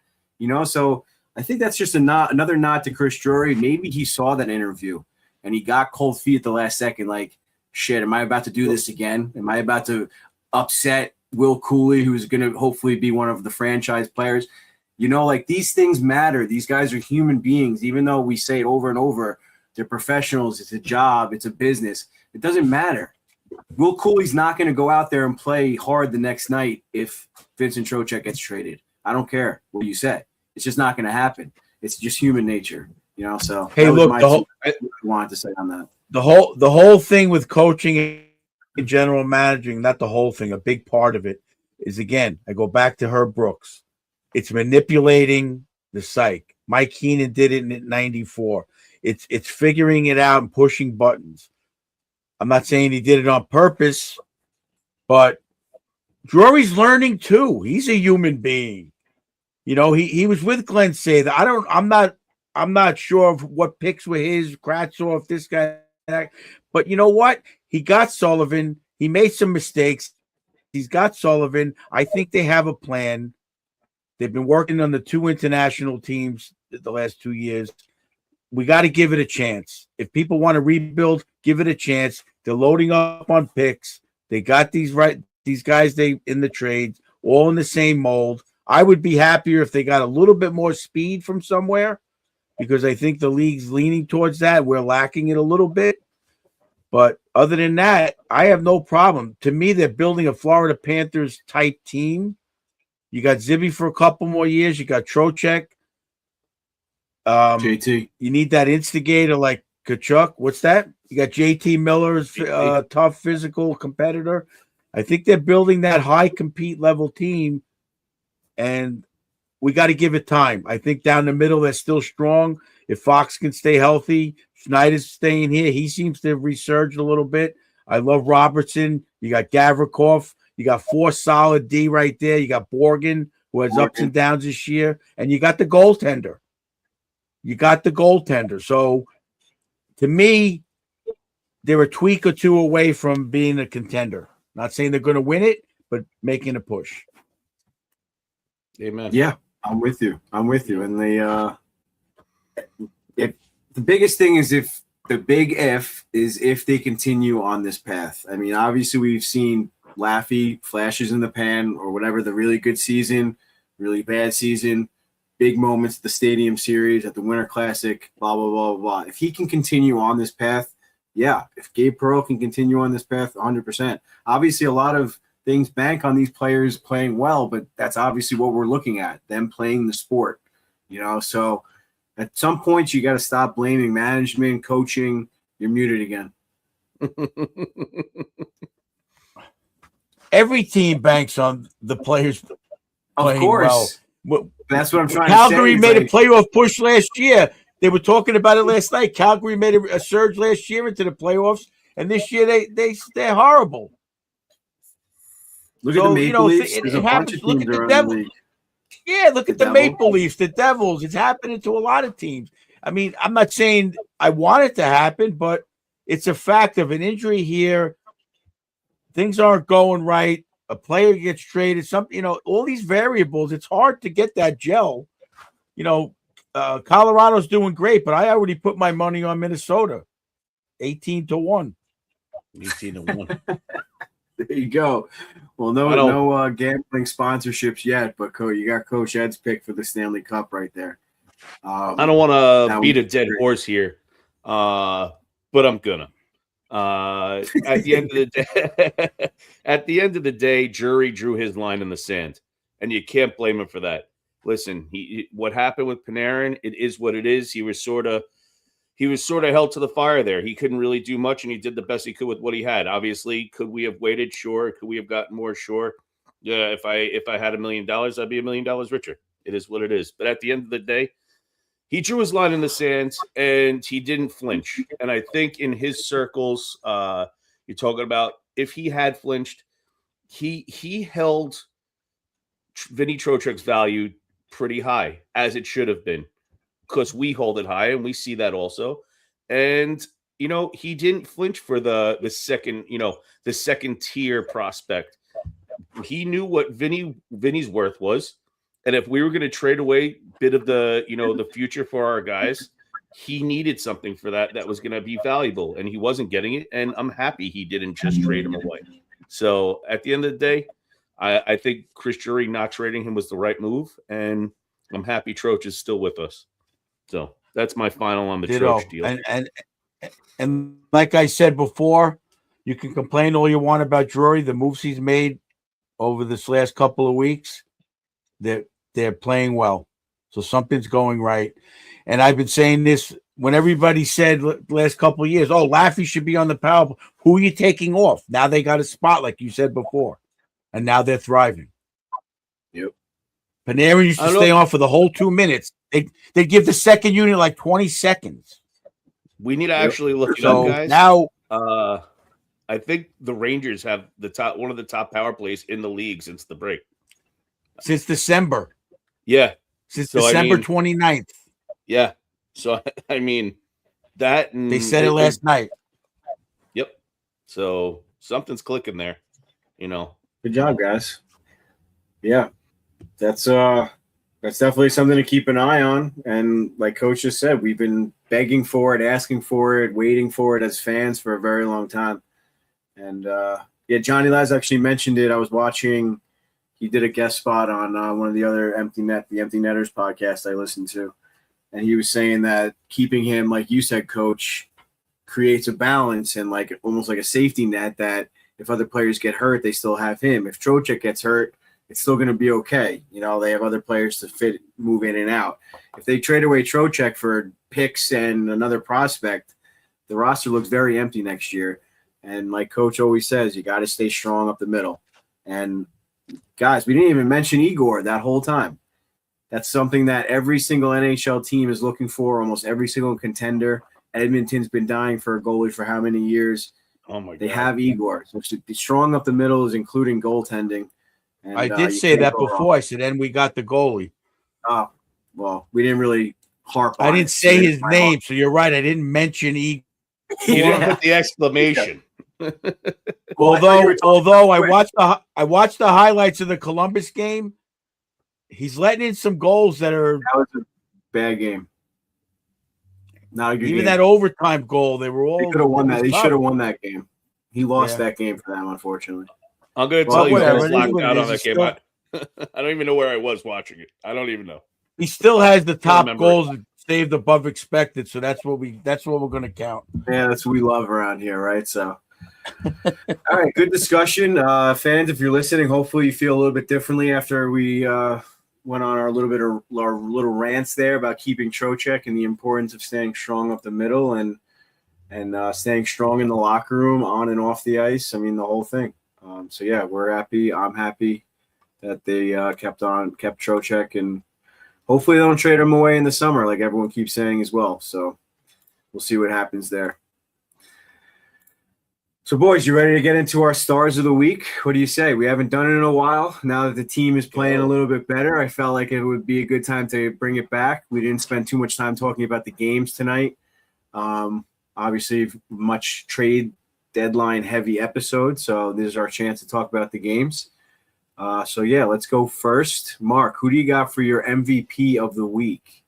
So I think that's just another nod to Chris Drury. Maybe he saw that interview and he got cold feet at the last second. Shit, am I about to do this again? Am I about to upset Will Cooley, who's going to hopefully be one of the franchise players? These things matter. These guys are human beings, even though we say it over and over. They're professionals. It's a job. It's a business. It doesn't matter. Will Cooley's not going to go out there and play hard the next night if Vincent Trocheck gets traded. I don't care what you say. It's just not going to happen. It's just human nature. So hey, that was look, my I wanted to say on that. The whole thing with coaching and general managing, not the whole thing, a big part of it is, again, I go back to Herb Brooks. It's manipulating the psyche. Mike Keenan did it in '94. It's figuring it out and pushing buttons. I'm not saying he did it on purpose, but Drury's learning too. He's a human being. He was with Glenn Sather. I'm not sure of what picks were his, Kratzoff, this guy, that. But you know what? He got Sullivan. He made some mistakes. He's got Sullivan. I think they have a plan. They've been working on the 2 international teams the last 2 years. We got to give it a chance. If people want to rebuild, give it a chance. They're loading up on picks. They got these guys in the trades, all in the same mold. I would be happier if they got a little bit more speed from somewhere, because I think the league's leaning towards that. We're lacking it a little bit. But other than that, I have no problem. To me, they're building a Florida Panthers type team. You got Zibby for a couple more years. You got Trocheck. JT. You need that instigator like Kachuk. What's that? You got JT Miller's tough physical competitor. I think they're building that high compete level team, and we got to give it time. I think down the middle they're still strong. If Fox can stay healthy, Schneider's staying here. He seems to have resurged a little bit. I love Robertson. You got Gavrikov. You got 4 solid D right there. You got Borgen, who has ups and downs this year, and you got the goaltender. So, to me, they're a tweak or two away from being a contender. Not saying they're going to win it, but making a push. Amen. Yeah, I'm with you. And if the biggest thing is if they continue on this path. I mean, obviously we've seen Laffy flashes in the pan or whatever, the really good season, really bad season, big moments at the Stadium Series, at the Winter Classic, blah, blah, blah, blah. If he can continue on this path, yeah. If Gabe Perreault can continue on this path, 100%. Obviously, a lot of things bank on these players playing well, but that's obviously what we're looking at, them playing the sport. So at some point, you got to stop blaming management, coaching. You're muted again. Every team banks on the players playing of course. Well. That's what I'm trying Calgary to say. Calgary made a playoff push last year. They were talking about it last night. Calgary made a surge last year into the playoffs, and this year they're horrible. Look at the Maple Leafs. It happens. Look at the Devils. Yeah, look at the Maple Leafs, the Devils. It's happening to a lot of teams. I mean, I'm not saying I want it to happen, but it's a fact of an injury here. Things aren't going right. A player gets traded. All these variables. It's hard to get that gel. Colorado's doing great, but I already put my money on Minnesota, 18-1. 18-1. There you go. Well, no gambling sponsorships yet, but you got Coach Ed's pick for the Stanley Cup right there. I don't want to beat a dead horse here, but I'm gonna. At the end of the day, Drury drew his line in the sand, and you can't blame him for that. Listen, what happened with Panarin, it is what it is. He was sort of held to the fire there. He couldn't really do much, and he did the best he could with what he had. Obviously, could we have waited? Sure. Could we have gotten more? Sure. Yeah. If I had $1 million, I'd be $1 million richer. It is what it is. But at the end of the day, he drew his line in the sand, and he didn't flinch. And I think in his circles, you're talking about if he had flinched, he held Vinny Trocheck's value pretty high, as it should have been, because we hold it high, and we see that also. And he didn't flinch for the second tier prospect. He knew what Vinny's worth was. And if we were going to trade away a bit of the future for our guys, he needed something for that was going to be valuable, and he wasn't getting it. And I'm happy he didn't just trade him away. So at the end of the day, I think Chris Drury not trading him was the right move, and I'm happy Troch is still with us. So that's my final on the Troch deal. And like I said before, you can complain all you want about Drury, the moves he's made over this last couple of weeks. They're playing well. So something's going right. And I've been saying this when everybody said last couple of years, oh, Laffy should be on the power play. Who are you taking off? Now they got a spot, like you said before. And now they're thriving. Yep. Panarin used to stay on for the whole 2 minutes. They'd give the second unit like 20 seconds. We need to actually look it So up, guys. now I think the Rangers have one of the top power plays in the league since the break. Since December. Yeah. Since December 29th. Yeah. So, I mean, that. They said it last night. Yep. So, something's clicking there, you know. Good job, guys. Yeah. That's definitely something to keep an eye on. And like Coach just said, we've been begging for it, asking for it, waiting for it as fans for a very long time. And, yeah, Johnny Laz actually mentioned it. I was watching – he did a guest spot on one of the other the Empty Netters podcast I listened to. And he was saying that keeping him, like you said, Coach, creates a balance and like almost like a safety net that if other players get hurt, they still have him. If Trocheck gets hurt, it's still going to be okay. You know, they have other players to move in and out. If they trade away Trocheck for picks and another prospect, the roster looks very empty next year. And like Coach always says, you got to stay strong up the middle. And guys, we didn't even mention Igor that whole time. That's something that every single NHL team is looking for, almost every single contender. Edmonton's been dying for a goalie for how many years? Oh, my God. They have Igor. So to be strong up the middle is including goaltending. And, I did say that before. Wrong. I said, and we got the goalie. Oh, well, we didn't really harp on I didn't say his name, so you're right. I didn't mention Igor. You didn't put the exclamation. Although I watched the highlights of the Columbus game, he's letting in some goals that was a bad game. Not a good even game. That overtime goal, they were all. They could have won that. They should have won that game. He lost that game for them, unfortunately. I'm going to tell you, I was locked out on that game. I don't even know where I was watching it. I don't even know. He still has the top goals saved above expected, so that's what we're going to count. Yeah, that's what we love around here, right? So. All right, good discussion. Fans, if you're listening, hopefully you feel a little bit differently after we went on our little rants there about keeping Trocheck and the importance of staying strong up the middle and staying strong in the locker room, on and off the ice. I mean, the whole thing. So yeah, we're happy. I'm happy that they kept Trocheck, and hopefully they don't trade him away in the summer, like everyone keeps saying as well. So we'll see what happens there. So, boys, you ready to get into our stars of the week? What do you say? We haven't done it in a while. Now that the team is playing a little bit better, I felt like it would be a good time to bring it back. We didn't spend too much time talking about the games tonight. Obviously, much trade deadline heavy episode, so this is our chance to talk about the games. So, yeah, let's go first. Mark, who do you got for your MVP of the week?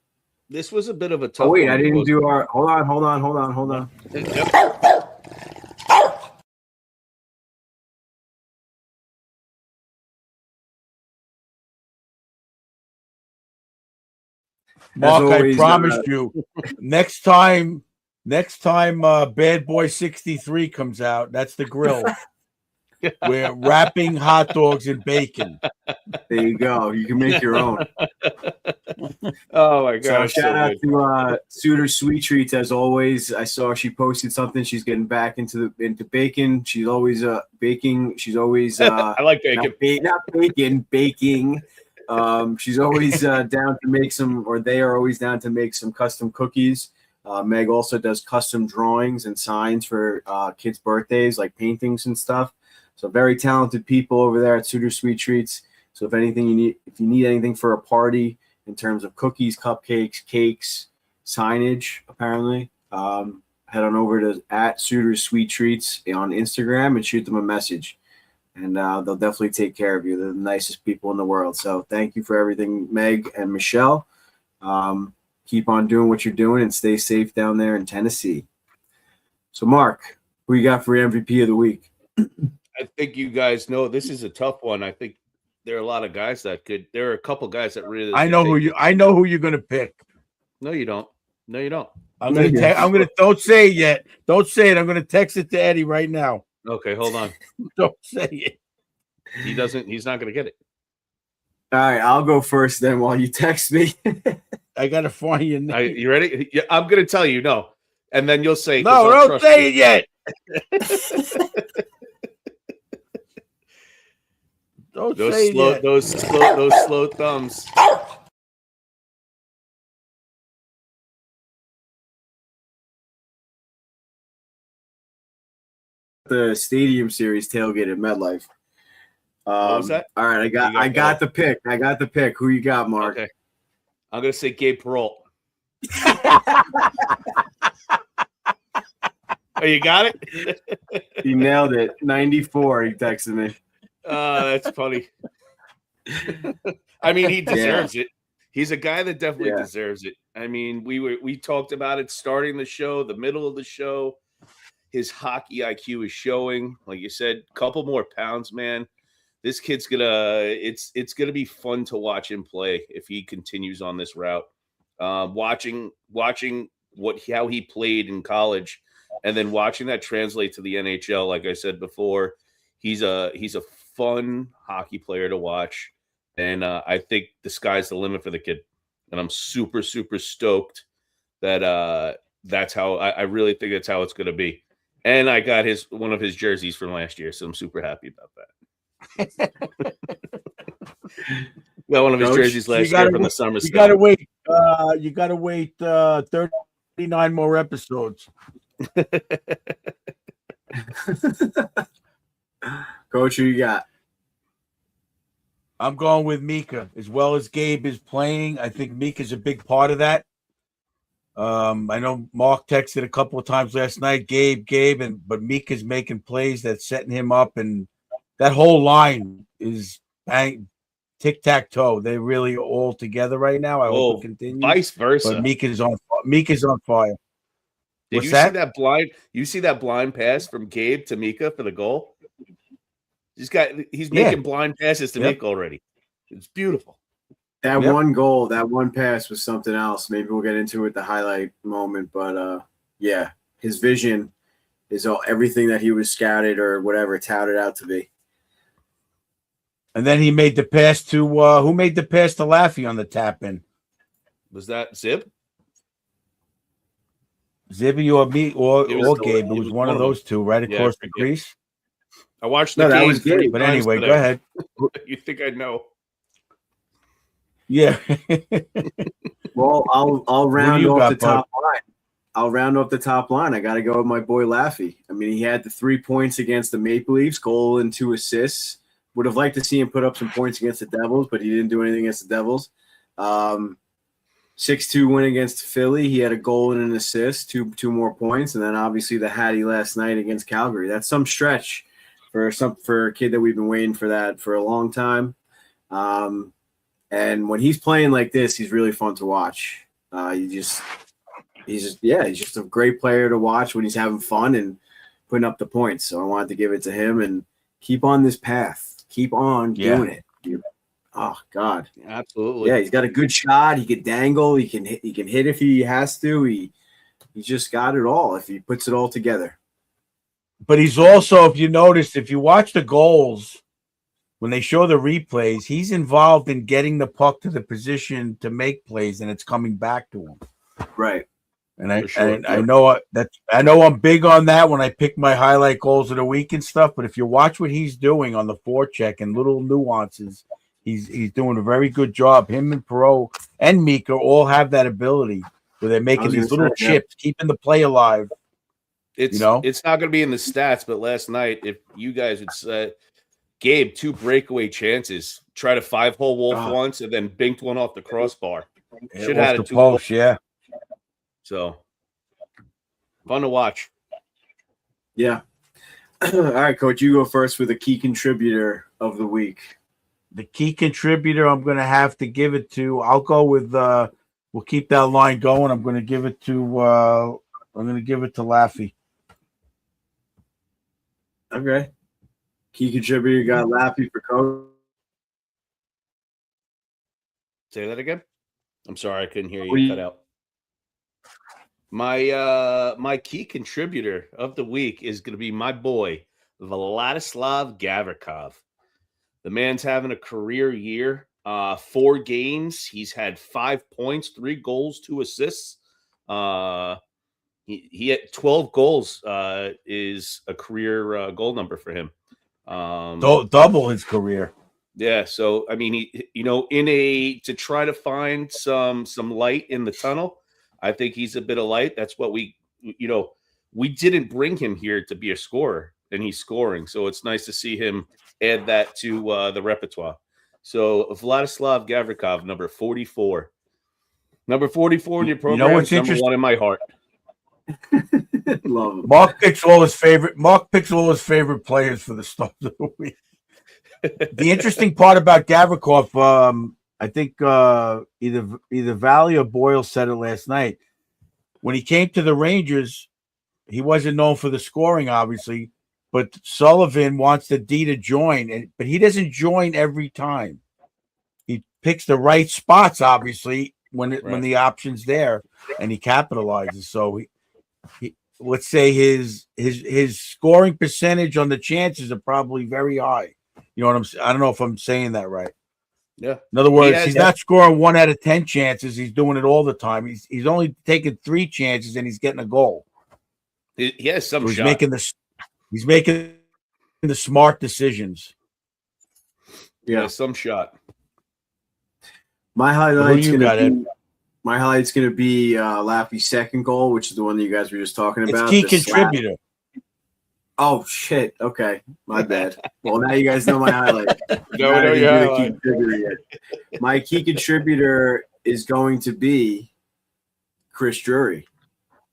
This was a bit of a tough one. I didn't do our – hold on. Mark, always, I promised you, next time Bad Boy 63 comes out, that's the grill. We're wrapping hot dogs in bacon. There you go. You can make your own. Oh, my God. So shout out to Suter Sweet Treats, as always. I saw she posted something. She's getting back into bacon. She's always baking. She's always I like bacon. Not bacon, baking. She's always down to make some, or they are always down to make some custom cookies. Meg also does custom drawings and signs for kids' birthdays, like paintings and stuff. So very talented people over there at Suter Sweet Treats. So if you need anything for a party in terms of cookies, cupcakes, cakes, signage, apparently, head on over to @Suter Sweet Treats on Instagram and shoot them a message. And they'll definitely take care of you. They're the nicest people in the world. So thank you for everything, Meg and Michelle. Keep on doing what you're doing and stay safe down there in Tennessee. So, Mark, who you got for your MVP of the week? I think you guys know this is a tough one. I think there are a lot of guys that could. There are a couple guys that really. I know who you're going to pick. No, you don't. No, you don't. I'm going to. Don't say it yet. Don't say it. I'm going to text it to Eddie right now. Okay, hold on. Don't say it. He doesn't. He's not going to get it. All right, I'll go first then while you text me. I gotta find your name. You ready? Yeah, I'm gonna tell you no, and then you'll say No, don't say it yet. Don't say it yet. Those slow thumbs. The Stadium Series tailgate at MetLife. What was that? All right, I got the pick. I got the pick. Who you got, Mark? Okay. I'm gonna say Gabe Peralt. Oh, you got it? He nailed it. 94, he texted me. That's funny. I mean, he deserves it. He's a guy that definitely deserves it. I mean, we talked about it starting the show, the middle of the show. His hockey IQ is showing. Like you said, a couple more pounds, man. This kid's it's gonna be fun to watch him play if he continues on this route. Watching how he played in college, and then watching that translate to the NHL. Like I said before, he's a fun hockey player to watch, and I think the sky's the limit for the kid. And I'm super stoked that that's how I really think that's how it's gonna be. And I got one of his jerseys from last year, so I'm super happy about that. Got one of his jerseys last year from the summer. You gotta wait. You gotta wait 39 more episodes. Coach, who you got? I'm going with Mika. As well as Gabe is playing, I think Mika's a big part of that. I know Mark texted a couple of times last night, Gabe, but Mika's making plays that's setting him up, and that whole line is tic-tac-toe. They're really all together right now. I hope it continues. Vice versa. But Mika's on fire. Did you see that blind? You see that blind pass from Gabe to Mika for the goal? He's making blind passes to Mika already. It's beautiful. That one goal, that one pass was something else. Maybe we'll get into it the highlight moment, but his vision is everything that he was scouted or whatever touted out to be. And then he made the pass to who made the pass to Laffy on the tap in? Was that Zib? Zibby or me or Gabe? It was one of those two, right across the crease. I watched the game, was Gabe. But anyway, go ahead. You think I know? Yeah. Well, I'll round off the top line. I'll round off the top line. I got to go with my boy Laffy. I mean, he had the 3 points against the Maple Leafs, goal and 2 assists. Would have liked to see him put up some points against the Devils, but he didn't do anything against the Devils. 6-2 win against Philly. He had a goal and an assist, two more points, and then obviously the Hattie last night against Calgary. That's some stretch for a kid that we've been waiting for that for a long time. And when he's playing like this, he's really fun to watch. He's just a great player to watch when he's having fun and putting up the points. So I wanted to give it to him and keep on this path. Keep on doing it. Oh God, absolutely. Yeah, he's got a good shot. He can dangle. He can hit if he has to. He just got it all if he puts it all together. But he's also, if you notice, if you watch the goals, when they show the replays, he's involved in getting the puck to the position to make plays, and it's coming back to him. Right. And I know I'm big on that when I pick my highlight goals of the week and stuff. But if you watch what he's doing on the forecheck and little nuances, he's doing a very good job. Him and Perot and Mika all have that ability where they're making these little chips, keeping the play alive. It's not going to be in the stats, but last night, if you guys had said Gabe 2 breakaway chances, tried a 5-hole wolf once, and then binked one off the crossbar. Should have had a 2-hole. Yeah. So fun to watch. Yeah. All right, Coach, you go first with the key contributor of the week. The key contributor, I'm going to have to give it to. I'll go with. We'll keep that line going. I'm going to give it to. Laffy. Okay. Key contributor got Laffy for Coach. Say that again. I'm sorry, I couldn't hear you. Cut out. My key contributor of the week is going to be my boy Vladislav Gavrikov. The man's having a career year. 4 games. He's had 5 points, 3 goals, 2 assists. He had 12 goals. Is a career goal number for him. Double his career. Yeah, so I mean, to try to find some light in the tunnel, I think he's a bit of light. That's what we didn't bring him here to be a scorer, and he's scoring. So it's nice to see him add that to the repertoire. So Vladislav Gavrikov, number 44. Number 44 in your program, what's number interesting? 1 in my heart. Love him. Mark picks all his favorite players for the start of the week. The interesting part about Gavrikov, I think either Valley or Boyle said it last night. When he came to the Rangers, he wasn't known for the scoring, obviously, but Sullivan wants the D to join, but he doesn't join every time. He picks the right spots, obviously, when the option's there, and he capitalizes. So he let's say his scoring percentage on the chances are probably very high. You know what I'm saying? I don't know if I'm saying that right. Yeah. In other words, he's not scoring 1 out of 10 chances. He's doing it all the time. He's only taking 3 chances and he's getting a goal. He has some. So he's making the smart decisions. Yeah, some shot. My highlight's going to be Laffy's second goal, which is the one that you guys were just talking about. It's key contributor. Oh, shit. Okay. My bad. Well, now you guys know my highlight. My key contributor is going to be Chris Drury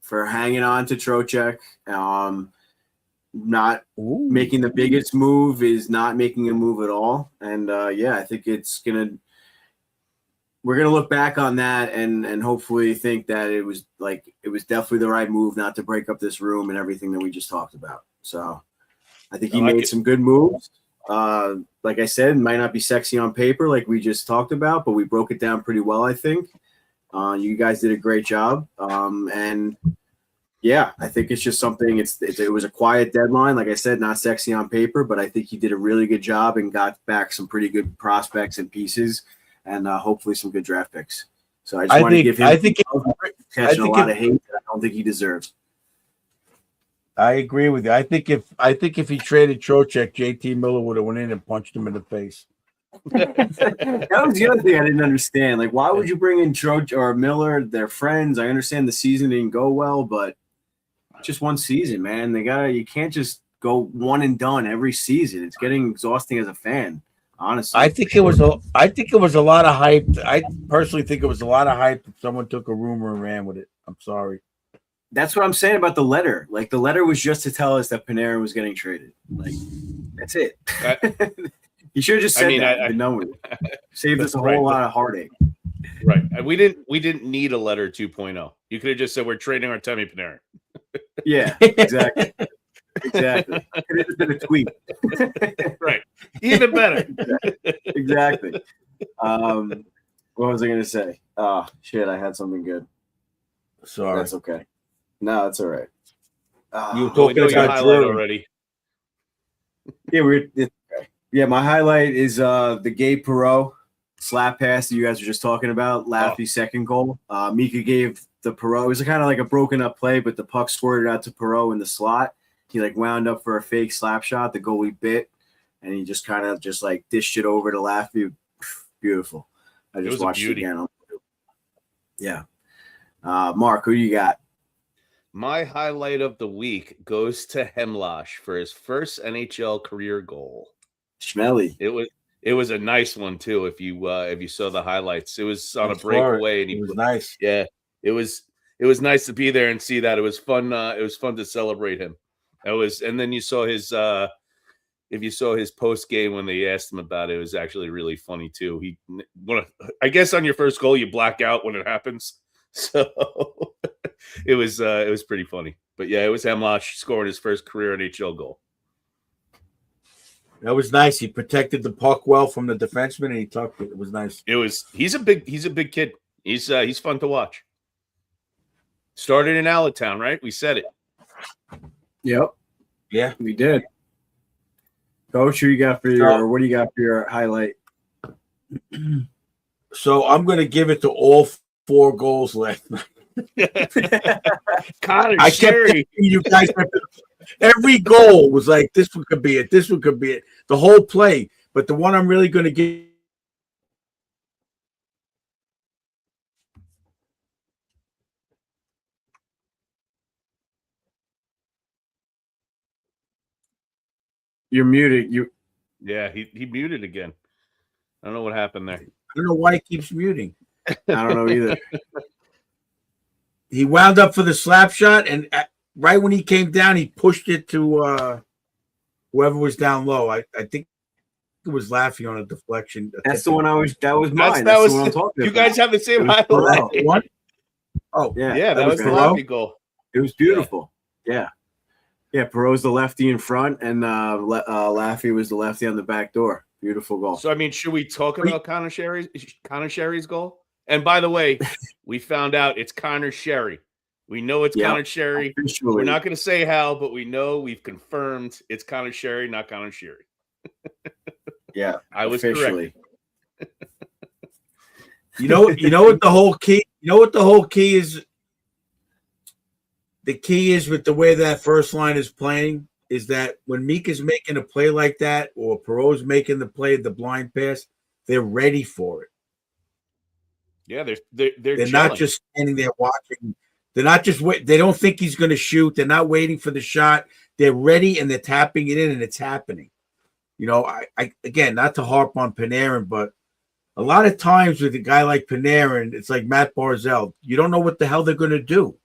for hanging on to Trocheck. Not making the biggest move is not making a move at all. And, I think we're going to look back on that and hopefully think that it was definitely the right move not to break up this room and everything that we just talked about. So I think he made some good moves. Like I said, it might not be sexy on paper like we just talked about, but we broke it down pretty well, I think. You guys did a great job. And I think it's just something. It was a quiet deadline. Like I said, not sexy on paper, but I think he did a really good job and got back some pretty good prospects and pieces and hopefully some good draft picks. So I just want to give him catching a lot of hate that I don't think he deserves. I agree with you. I think if he traded Trocheck, JT Miller would have went in and punched him in the face. That was the other thing I didn't understand. Like, why would you bring in Trocheck or Miller? They're friends. I understand the season didn't go well, but just one season, man. You can't just go one and done every season. It's getting exhausting as a fan, honestly. I think it was a lot of hype. I personally think it was a lot of hype if someone took a rumor and ran with it. I'm sorry. That's what I'm saying about the letter. Like, the letter was just to tell us that Panarin was getting traded. Like, that's it. You should have just said that and done with it. Saved us a whole lot of heartache. Right. We didn't need a letter 2.0. You could have just said we're trading Artemi Panarin. Yeah, exactly. Exactly. It could have just been a tweet. Right. Even better. Exactly. What was I going to say? Oh, shit, I had something good. Sorry. That's okay. No, it's all right. You were talking about Drury already. Yeah, my highlight is the Gabe Perreault slap pass that you guys were just talking about. Laffy's second goal. Mika gave the Perreault. It was kind of like a broken up play, but the puck squirted out to Perreault in the slot. He wound up for a fake slap shot. The goalie bit, and he just kind of dished it over to Laffy. Beautiful. I just watched it again. Yeah. Mark, who you got? My highlight of the week goes to Hemlash for his first NHL career goal. Schmelly. It was a nice one too. If you saw the highlights, it was on a breakaway, and it was nice. Yeah, it was nice to be there and see that. It was fun. It was fun to celebrate him. And then you saw his. If you saw his post game when they asked him about it, it was actually really funny too. I guess on your first goal you black out when it happens, so it was pretty funny. But yeah, it was Hemlash scoring his first career NHL goal. That was nice. He protected the puck well from the defenseman, and he tucked it. It was nice. He's a big kid. He's fun to watch. Started in Allentown, right? We said it. Yep. Yeah, we did. Coach, what do you got for your highlight? So I'm going to give it to all 4 goals last night. Connor I kept Sherry. you guys. Every goal was like, this one could be it. This one could be it. The whole play. But the one I'm really going to give. You're muted. Yeah, he muted again. I don't know what happened there. I don't know why he keeps muting. I don't know either. He wound up for the slap shot, and right when he came down, he pushed it to whoever was down low. I think it was laughing on a deflection. That's the one I was. That was mine. That was the one I'm talking you about. guys have the same It was highlight. What? Oh, Yeah, that was the Perot? Laffy goal. It was beautiful. Yeah. Perot's the lefty in front, and Laffy was the lefty on the back door. Beautiful goal. So, I mean, should we talk about Connor Sherry's goal? And by the way, we found out it's Connor Sherry. We know it's Connor Sherry. Officially. We're not going to say how, but we know we've confirmed it's Connor Sherry, not Connor Sherry. Yeah, I was officially. correct. You know what the whole key. You know what the whole key is. The key is with the way that first line is playing is that when Mika's making a play like that or Perot's making the play, the blind pass, they're ready for it. Yeah, they're not just standing there watching. They're not just wait. They don't think he's going to shoot. They're not waiting for the shot. They're ready and they're tapping it in, and it's happening. You know, I again, not to harp on Panarin, but a lot of times with a guy like Panarin, it's like Matt Barzal. You don't know what the hell they're going to do.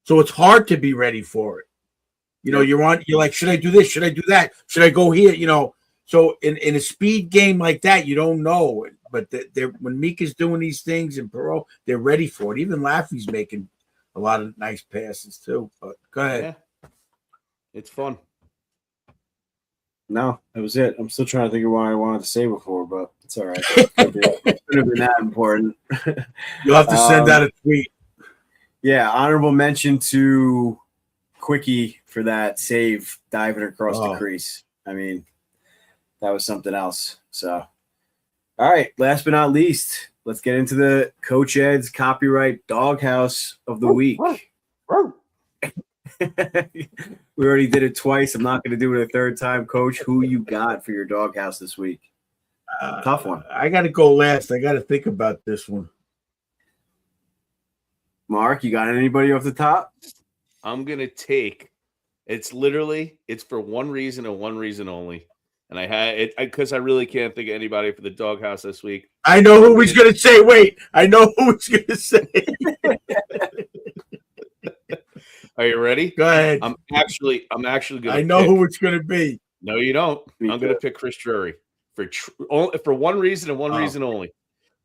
So it's hard to be ready for it. You know, you're like, should I do this? Should I do that? Should I go here? You know, so in a speed game like that, you don't know. But when Mika's doing these things and Perot, they're ready for it. Even Laffy's making a lot of nice passes too. But go ahead. Yeah. It's fun. No, that was it. I'm still trying to think of what I wanted to say before, but it's all right. It couldn't have been that important. You'll have to send out a tweet. Yeah, honorable mention to Quickie for that save diving across the crease. I mean, that was something else. So, all right, last but not least, let's get into the Coach Ed's copyright doghouse of the week. We already did it twice. I'm not going to do it a third time. Coach, who you got for your doghouse this week? Tough one. I got to go last. I got to think about this one. Mark, you got anybody off the top? I'm going to take it's for one reason and one reason only. And I had it because I really can't think of anybody for the doghouse this week. I know who he's going to say. Wait, I know who he's going to say. Are you ready? Go ahead. I'm actually going to I know who it's going to be. No, you don't. I'm going to pick Chris Drury for one reason and one reason only.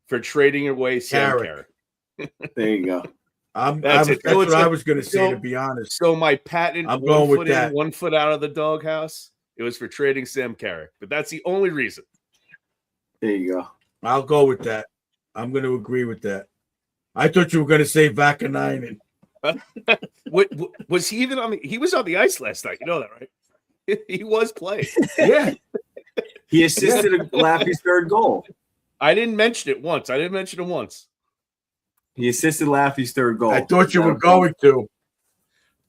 For trading away Sam Carrick. There you go. That's what I was going to say, to be honest. So my patent, I'm going with that. 1 foot out of the doghouse, it was for trading Sam Carrick. But that's the only reason. There you go. I'll go with that. I'm going to agree with that. I thought you were going to say Vakanainen. What was he even on the? He was on the ice last night. You know that, right? He was playing. Yeah, he assisted Laffy's third goal. I didn't mention it once. He assisted Laffy's third goal. I thought you were going to.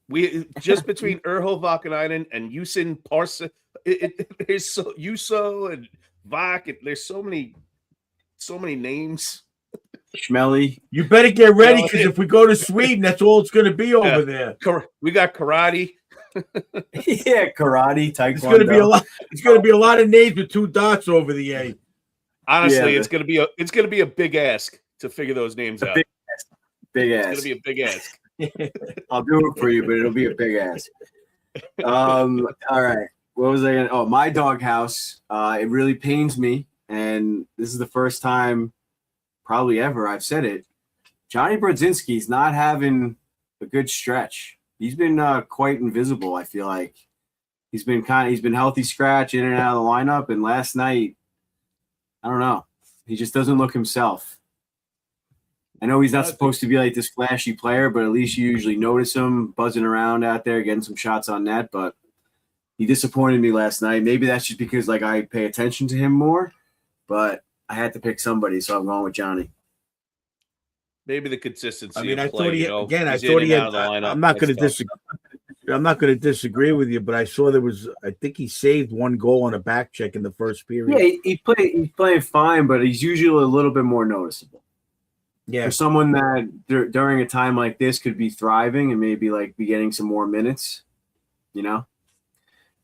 We just between Urho Vakanainen and Yusin Parsa. There's Yuso and Vak. There's so many names. Schmelly. You better get ready because if we go to Sweden, that's all it's going to be over there. We got karate. Yeah, karate, taekwondo. It's going to be a lot. It's going to be a lot of names with 2 dots over the A. Honestly, it's going to be a big ask to figure those names out. Big ask. It's going to be a big ask. I'll do it for you, but it'll be a big ask. All right. What was I going to? Oh, my doghouse. It really pains me, and this is the first time probably ever I've said it. Johnny Brodzinski's not having a good stretch. He's been quite invisible. I feel like he's been healthy scratch in and out of the lineup. And last night, I don't know, he just doesn't look himself. I know he's not supposed to be like this flashy player, but at least you usually notice him buzzing around out there, getting some shots on net. But he disappointed me last night. Maybe that's just because like I pay attention to him more, but I had to pick somebody, so I'm going with Johnny. Maybe the consistency. I mean, of I play, thought he you know, again. I he's thought in he and had. out of the lineup. I'm not going to That's tough. disagree. I'm not going to disagree with you, but I saw there was. I think he saved one goal on a back check in the first period. Yeah, he's playing fine, but he's usually a little bit more noticeable. Yeah, For someone that during a time like this could be thriving and maybe like be getting some more minutes, you know.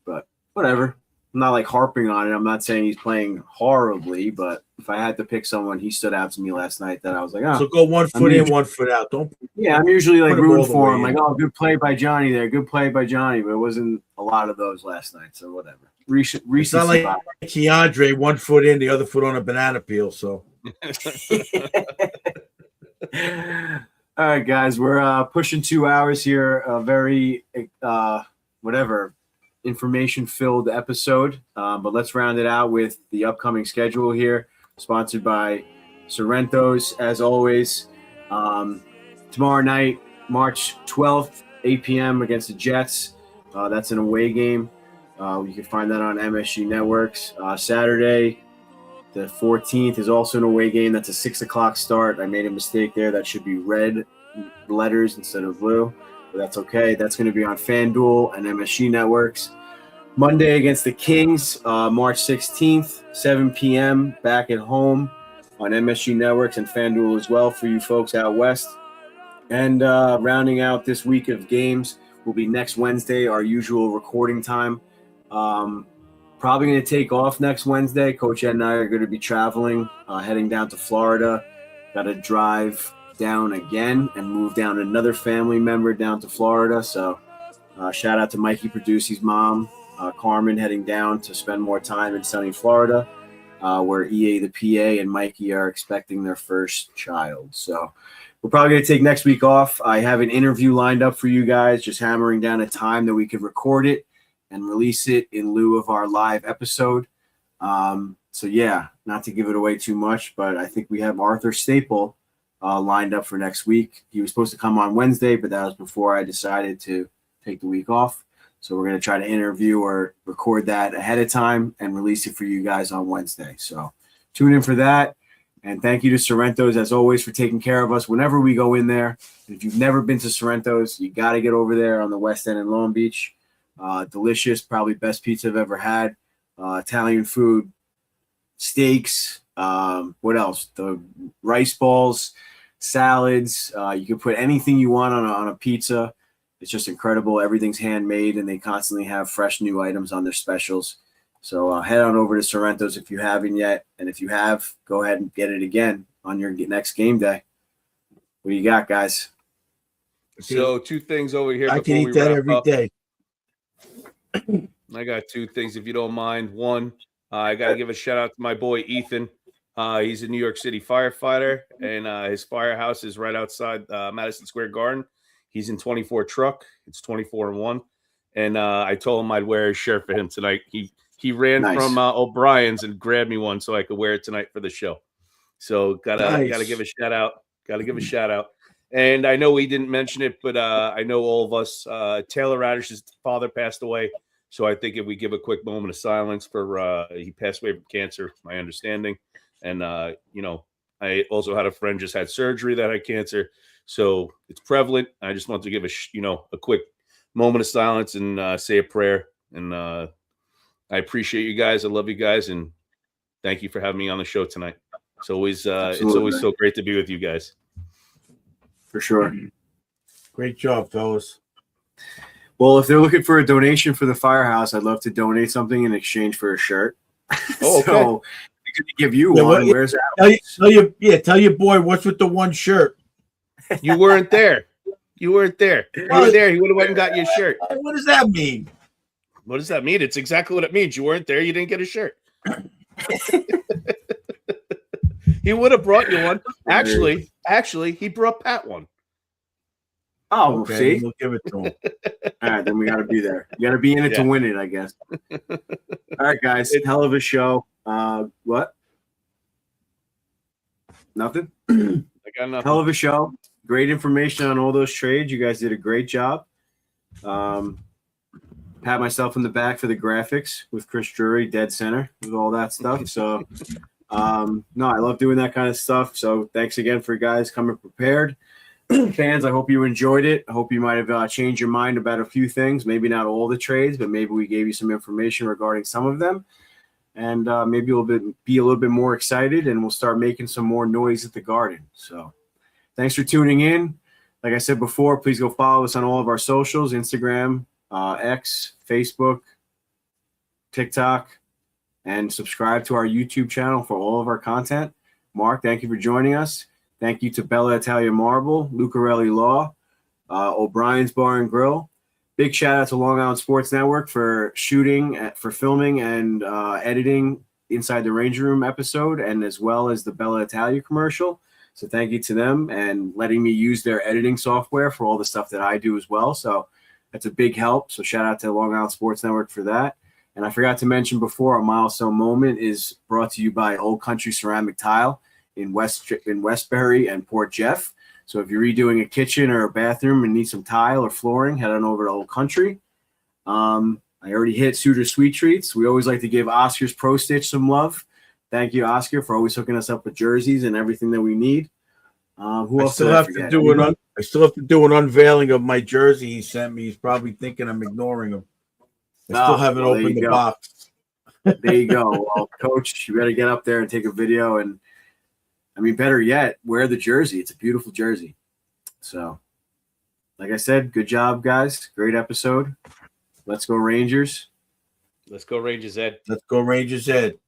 But whatever. I'm not like harping on it. I'm not saying he's playing horribly, but if I had to pick someone, he stood out to me last night that I was like, oh. So go 1 foot in, 1 foot out. Don't. Yeah, I'm usually like put him all rooting the for way him. Like, in. oh, good play by Johnny there. Good play by Johnny. But it wasn't a lot of those last night, so whatever. It's not like Keandre, 1 foot in, the other foot on a banana peel. So. All right, guys, we're pushing 2 hours here. A very information-filled episode. But let's round it out with the upcoming schedule here, sponsored by Sorrento's, as always. Tomorrow night, March 12th, 8 p.m. against the Jets. That's an away game. You can find that on MSG Networks. Saturday, the 14th, is also an away game. That's a 6 o'clock start. I made a mistake there. That should be red letters instead of blue, but that's okay. That's going to be on FanDuel and MSG Networks. Monday against the Kings, March 16th, 7 p.m. back at home on MSG Networks and FanDuel as well for you folks out west. And rounding out this week of games will be next Wednesday, our usual recording time. Probably going to take off next Wednesday. Coach Ed and I are going to be traveling, heading down to Florida. Got to drive down again and move down another family member down to Florida. So shout out to Mikey Produci's mom, Carmen, heading down to spend more time in sunny Florida, where EA the PA and Mikey are expecting their first child. So we're probably going to take next week off. I have an interview lined up for you guys, just hammering down a time that we could record it and release it in lieu of our live episode. So yeah, not to give it away too much, but I think we have Arthur Staple lined up for next week. He was supposed to come on Wednesday, but that was before I decided to take the week off. So we're going to try to interview or record that ahead of time and release it for you guys on Wednesday. So tune in for that. And thank you to Sorrento's, as always, for taking care of us whenever we go in there. And if you've never been to Sorrento's, you got to get over there on the West End in Long Beach. Delicious, probably best pizza I've ever had. Italian food, steaks, what else? The rice balls, salads. You can put anything you want on a pizza. It's just incredible. Everything's handmade, and they constantly have fresh new items on their specials. So head on over to Sorrento's if you haven't yet. And if you have, go ahead and get it again on your next game day. What do you got, guys? So 2 things over here. I can eat that every day. I got 2 things, if you don't mind. One, I got to give a shout out to my boy Ethan. He's a New York City firefighter, and his firehouse is right outside Madison Square Garden. He's in 24 truck. It's 24-1, and I told him I'd wear his shirt for him tonight. He ran from O'Brien's and grabbed me one so I could wear it tonight for the show. So gotta give a shout out. Got to give a shout out. And I know we didn't mention it, but I know all of us. Taylor Radish's father passed away. So I think if we give a quick moment of silence for he passed away from cancer, my understanding. And, I also had a friend just had surgery that had cancer. So it's prevalent. I just want to give a quick moment of silence and say a prayer. And I appreciate you guys. I love you guys. And thank you for having me on the show tonight. It's always so great to be with you guys. For sure. Great job, fellas. Well, if they're looking for a donation for the firehouse, I'd love to donate something in exchange for a shirt. Oh, okay. So we could give you one. Where's that? Tell your boy what's with the one shirt. You weren't there. You weren't there. You were there. He would have went and got you a shirt. What does that mean? What does that mean? It's exactly what it means. You weren't there. You didn't get a shirt. He would have brought you one. Actually, he brought Pat one. Oh, okay, see? we'll give it to him. All right, then we got to be there. You got to be in it to win it, I guess. All right, guys. Hell of a show. What? Nothing? I got nothing. Hell of a show. Great information on all those trades. You guys did a great job. Pat myself in the back for the graphics with Chris Drury, dead center, with all that stuff. So No, I love doing that kind of stuff. So thanks again for guys coming prepared. Fans, I hope you enjoyed it. I hope you might have changed your mind about a few things. Maybe not all the trades, but maybe we gave you some information regarding some of them. And maybe you'll be a little bit more excited, and we'll start making some more noise at the Garden. So thanks for tuning in. Like I said before, please go follow us on all of our socials, Instagram, X, Facebook, TikTok, and subscribe to our YouTube channel for all of our content. Mark, thank you for joining us. Thank you to Bella Italia Marble, Lucarelli Law, O'Brien's Bar and Grill. Big shout out to Long Island Sports Network for shooting, for filming and editing Inside the Ranger Room episode, and as well as the Bella Italia commercial. So thank you to them and letting me use their editing software for all the stuff that I do as well. So that's a big help. So shout out to Long Island Sports Network for that. And I forgot to mention before, a milestone moment is brought to you by Old Country Ceramic Tile in Westbury and Port Jeff. So if you're redoing a kitchen or a bathroom and need some tile or flooring, head on over to Old Country. I already hit Suter Sweet Treats. We always like to give Oscar's Pro Stitch some love. Thank you, Oscar, for always hooking us up with jerseys and everything that we need. Who else? I still have to do an unveiling of my jersey he sent me. He's probably thinking I'm ignoring him. I still haven't opened the box. There you go. Well, Coach, you better get up there and take a video. And I mean, better yet, wear the jersey. It's a beautiful jersey. So, like I said, good job, guys. Great episode. Let's go Rangers. Let's go Rangers, Ed. Let's go Rangers, Ed.